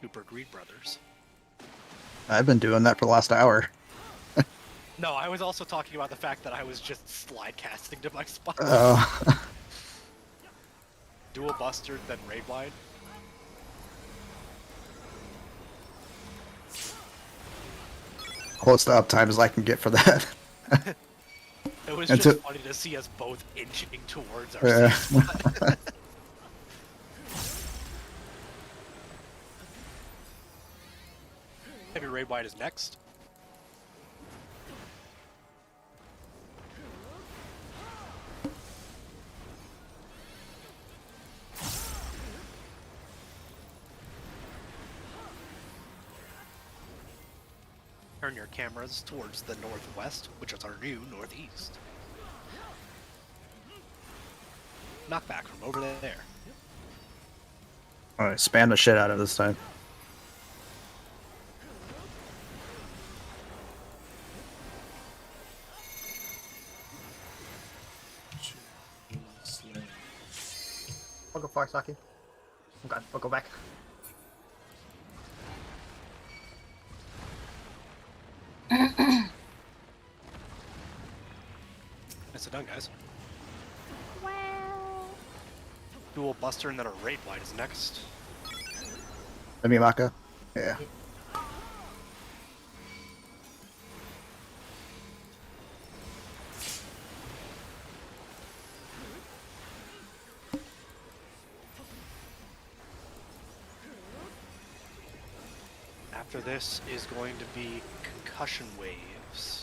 Super Greed Brothers. I've been doing that for the last hour. No, I was also talking about the fact that I was just slide casting to my spot. Oh. Dual Buster, then Raid Wide. Close to uptime as I can get for that. It was And just to- funny to see us both inching towards our Yeah. safe spot. Heavy Raid Wide is next. turn your cameras towards the northwest, which is our new northeast. Knockback from over there. Alright, spam the shit out of this time. I'll go far, Saki. Oh god, I'll go back. Nicely done, guys. Dual Buster and then a Raid Wide is next. Maybe Maka? Yeah. After this is going to be Concussion Waves.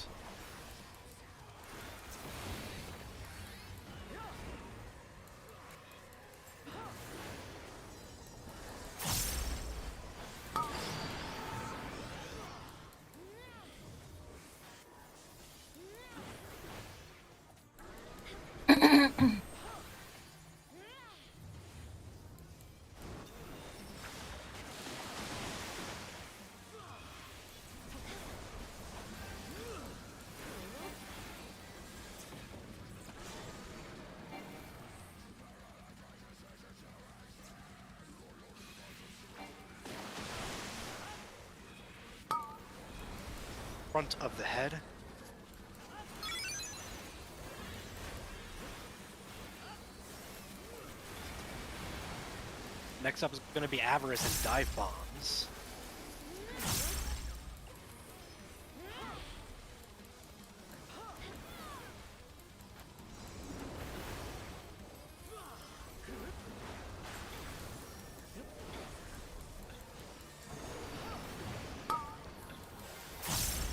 Front of the head. Next up is going to be Avarice and Dive Bombs.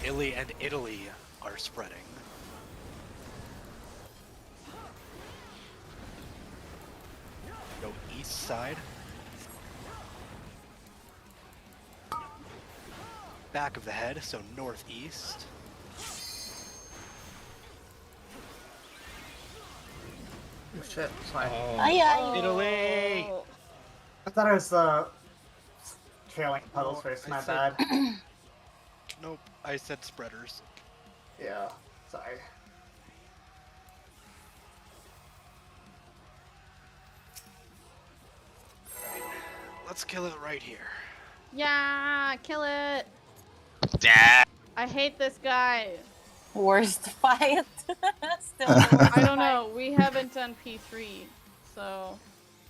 Illy and Italy are spreading. Go east side. Back of the head, so northeast. Oh shit, sorry. Ay, ay. Italy! Oh. I thought I was trailing puddles first, my bad. Nope, I said spreaders. Yeah, sorry. Let's kill it right here. Yeah, kill it. Dad. I hate this guy. Worst fight. Still. I don't know. We haven't done P3, so.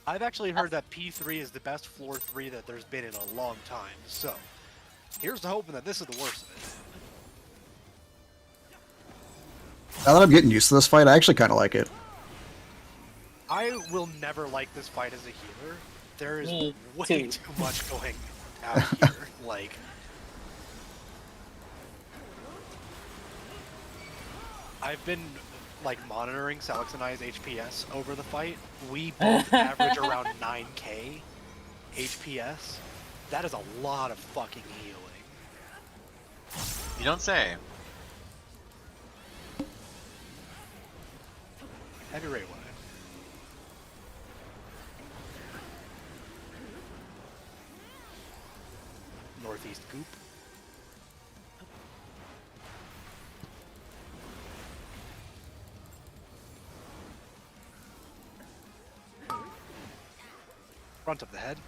I've actually heard that P3 is the best floor 3 that there's been in a long time, so here's to hoping that this is the worst of it. Now that I'm getting used to this fight, I actually kind of like it. I will never like this fight as a healer. There is Me way too. too much going out here. Like, I've been like monitoring Salix and I's HPS over the fight. We both average around 9k HPS. That is a lot of fucking healing. You don't say. Heavy Raid Wide. Northeast Goop. Front of the head.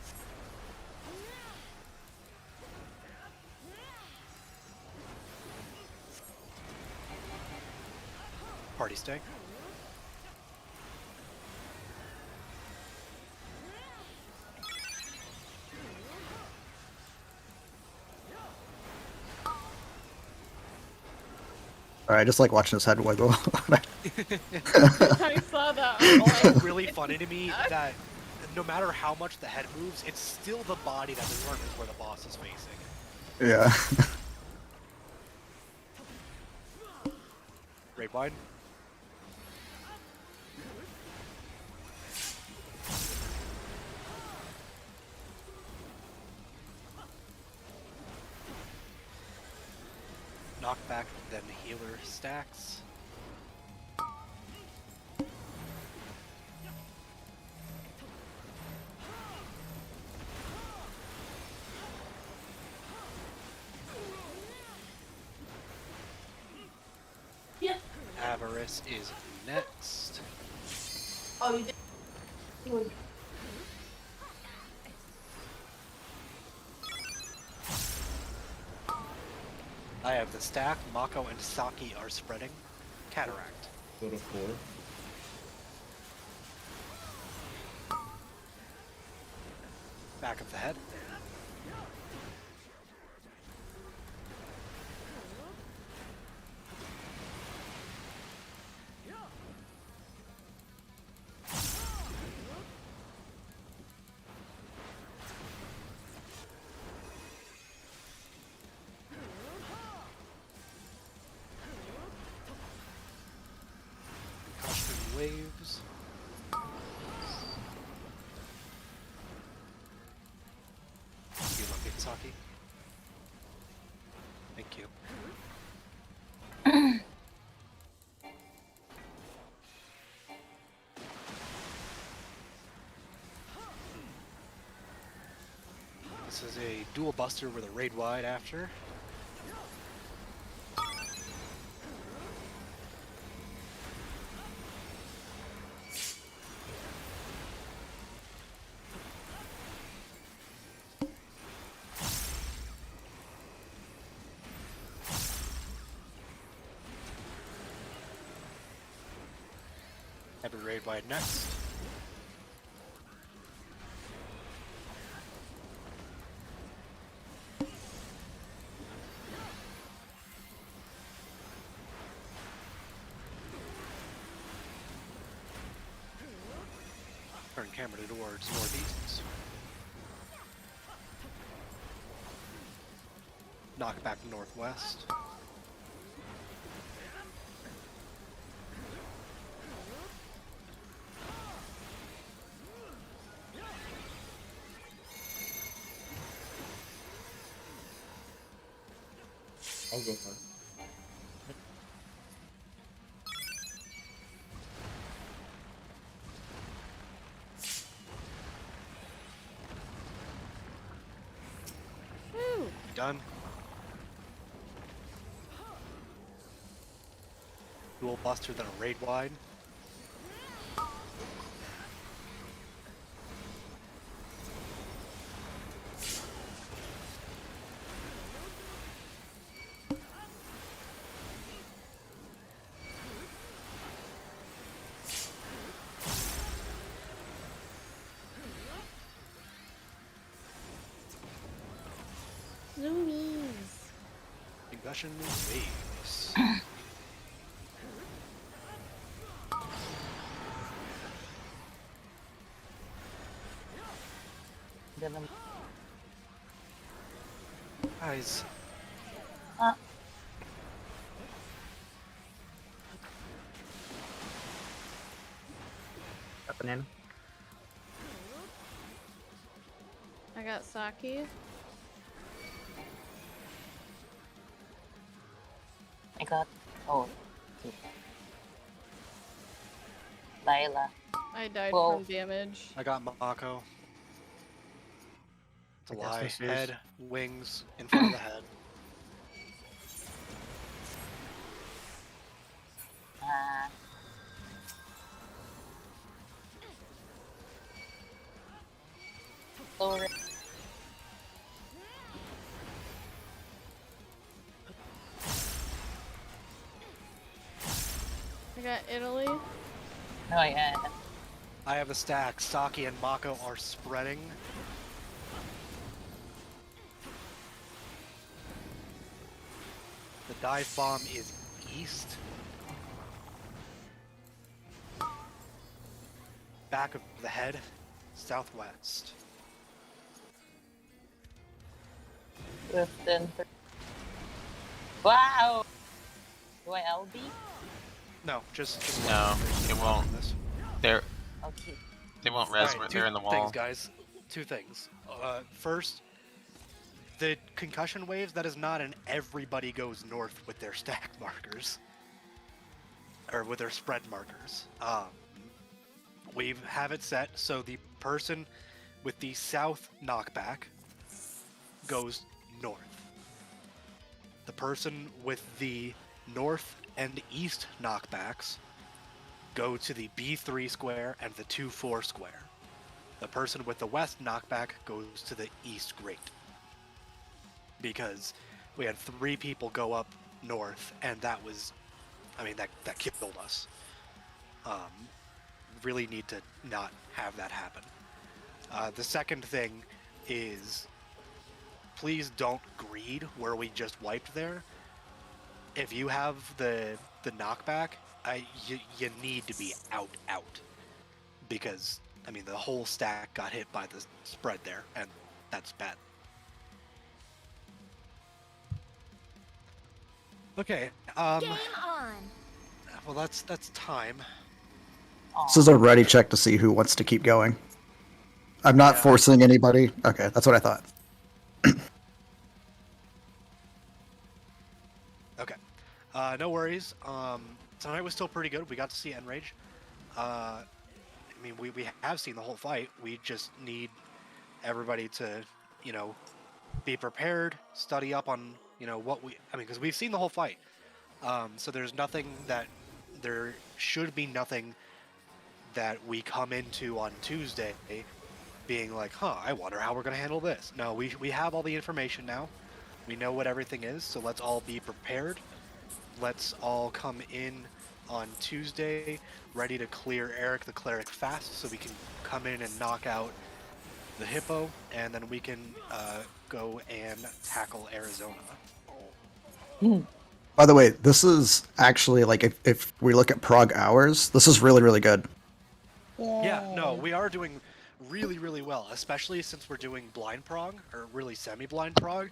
Party stay. Alright, I just like watching his head wiggle. I saw that. I'm It's like, really funny to me that no matter how much the head moves, it's still the body that determines where the boss is facing. Yeah. Raid Wide. knockback, then healer stacks. Avarice is next. Oh, you did. I have the stack. Mako and Saki are spreading. Cataract. Go to 4. Back of the head. Concussion waves. You love it, Saki. Thank you. This is a dual buster with a raid wide after. Heavy raid wide next. Turn camera towards northeast. Knock back northwest. I'll go first. Done. Dual buster, then a raid wide. Zoomies. Concussion waves. Ganun. Guys, Happening. I got Saki. I got. Oh. Okay. Layla. I died Whoa. from damage. I got Mako. It's a I guess lie. this is- Head, wings, in front of the head. Sorry. I got Italy. Oh yeah. I have a stack. Saki and Mako are spreading. The dive bomb is east. Back of the head, southwest. Within. Wow. Do I LB? No, just No, it won't. This. They're Okay. they won't res. Alright, They're in the two wall. things, guys. Two things. First, the concussion waves, that is not an everybody goes north with their stack markers. Or with their spread markers. We have it set so the person with the south knockback goes north. The person with the north and east knockbacks go to the B3 square and the 2-4 square. The person with the west knockback goes to the east grate. Because we had 3 people go up north, and that was, I mean, that killed us. Really need to not have that happen. The second thing is, please don't greed where we just wiped there. If you have the knockback, you need to be out. Because, I mean, the whole stack got hit by the spread there, and that's bad. Okay, Game on. well that's time. This is a ready check to see who wants to keep going. I'm not forcing anybody. Okay, that's what I thought. Okay. No worries. Tonight was still pretty good. We got to see Enrage. I mean, we have seen the whole fight. We just need everybody to, be prepared, study up on, because we've seen the whole fight. So there should be nothing that we come into on Tuesday being like, I wonder how we're going to handle this. No, we have all the information now. We know what everything is, so let's all be prepared. Let's all come in on Tuesday ready to clear Eric the Cleric fast so we can come in and knock out the Hippo, and then we can go and tackle Arizona. By the way, this is actually, like, if we look at prog hours, this is really, really good. Yeah, no, we are doing really, really well, especially since we're doing blind prog, or really semi-blind prog.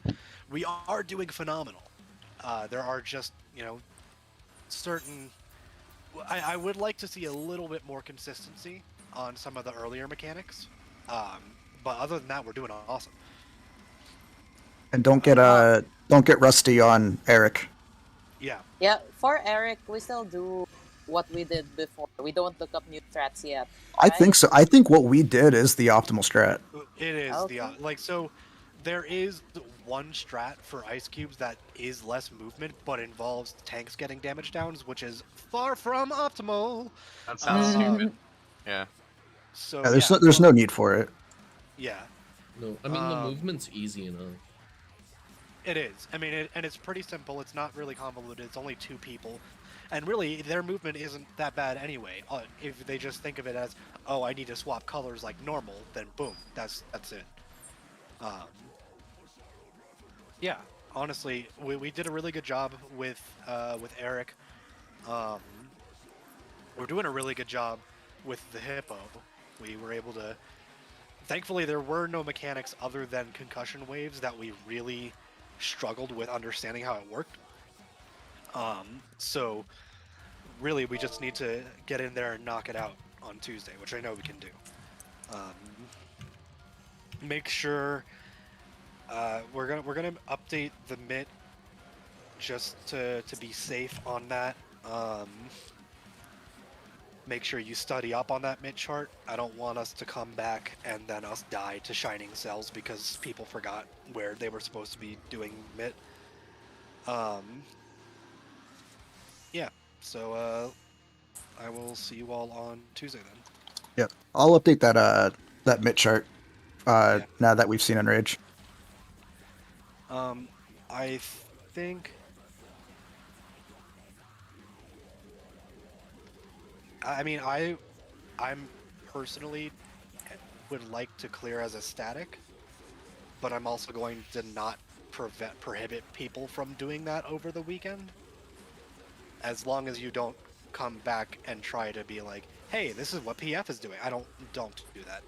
We are doing phenomenal. There are just, certain... I would like to see a little bit more consistency on some of the earlier mechanics. But other than that, we're doing awesome. And don't get rusty on Eric. Yeah. Yeah, for Eric, we still do what we did before. We don't look up new strats yet. I think so. I think what we did is the optimal strat. It is Okay. so there is one strat for ice cubes that is less movement but involves tanks getting damage downs, which is far from optimal. That sounds stupid. Yeah. So Yeah, there's no need for it. Yeah. No, I mean the movement's easy enough. It is. I mean, and it's pretty simple. It's not really convoluted. It's only 2 people. And really, their movement isn't that bad anyway. If they just think of it as, I need to swap colors like normal, then boom, that's it. Yeah, honestly, we did a really good job with Eric. We're doing a really good job with the Hippo. We were able to... Thankfully, there were no mechanics other than concussion waves that we really struggled with understanding how it worked. So really we just need to get in there and knock it out on Tuesday, which I know we can do. Make sure we're gonna update the MIT just to be safe on that. Make sure you study up on that MIT chart. I don't want us to come back and then us die to Shining Cells because people forgot where they were supposed to be doing MIT. Yeah, so I will see you all on Tuesday then. Yep. I'll update that MIT chart now that we've seen Enrage. I think... I mean, I'm personally would like to clear as a static, but I'm also going to not prohibit people from doing that over the weekend. As long as you don't come back and try to be like, hey, this is what PF is doing. Don't do that.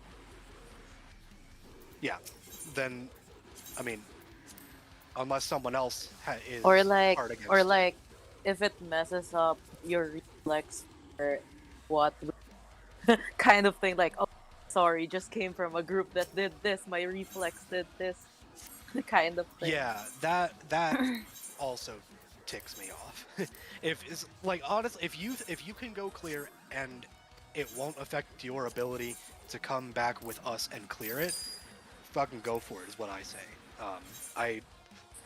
Yeah, then, I mean, unless someone else is Or hard against it. if it messes up your reflex or what kind of thing, like, oh, sorry, just came from a group that did this, my reflex did this. kind of thing. Yeah, that also ticks me off. If it's like honestly, if you can go clear and it won't affect your ability to come back with us and clear it, fucking go for it is what I say. I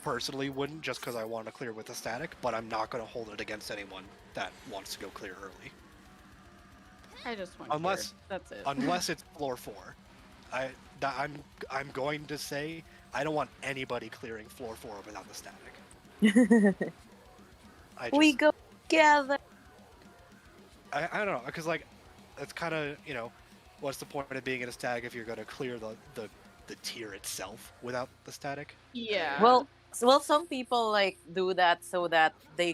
personally wouldn't just because I want to clear with a static, but I'm not going to hold it against anyone that wants to go clear early. I just want Unless- clear. That's it. Unless it's floor 4. I'm going to say I don't want anybody clearing floor 4 without the static. We go together. I don't know, because like it's kind of, you know, what's the point of being in a static if you're going to clear the tier itself without the static? Yeah. Well, some people like do that so that they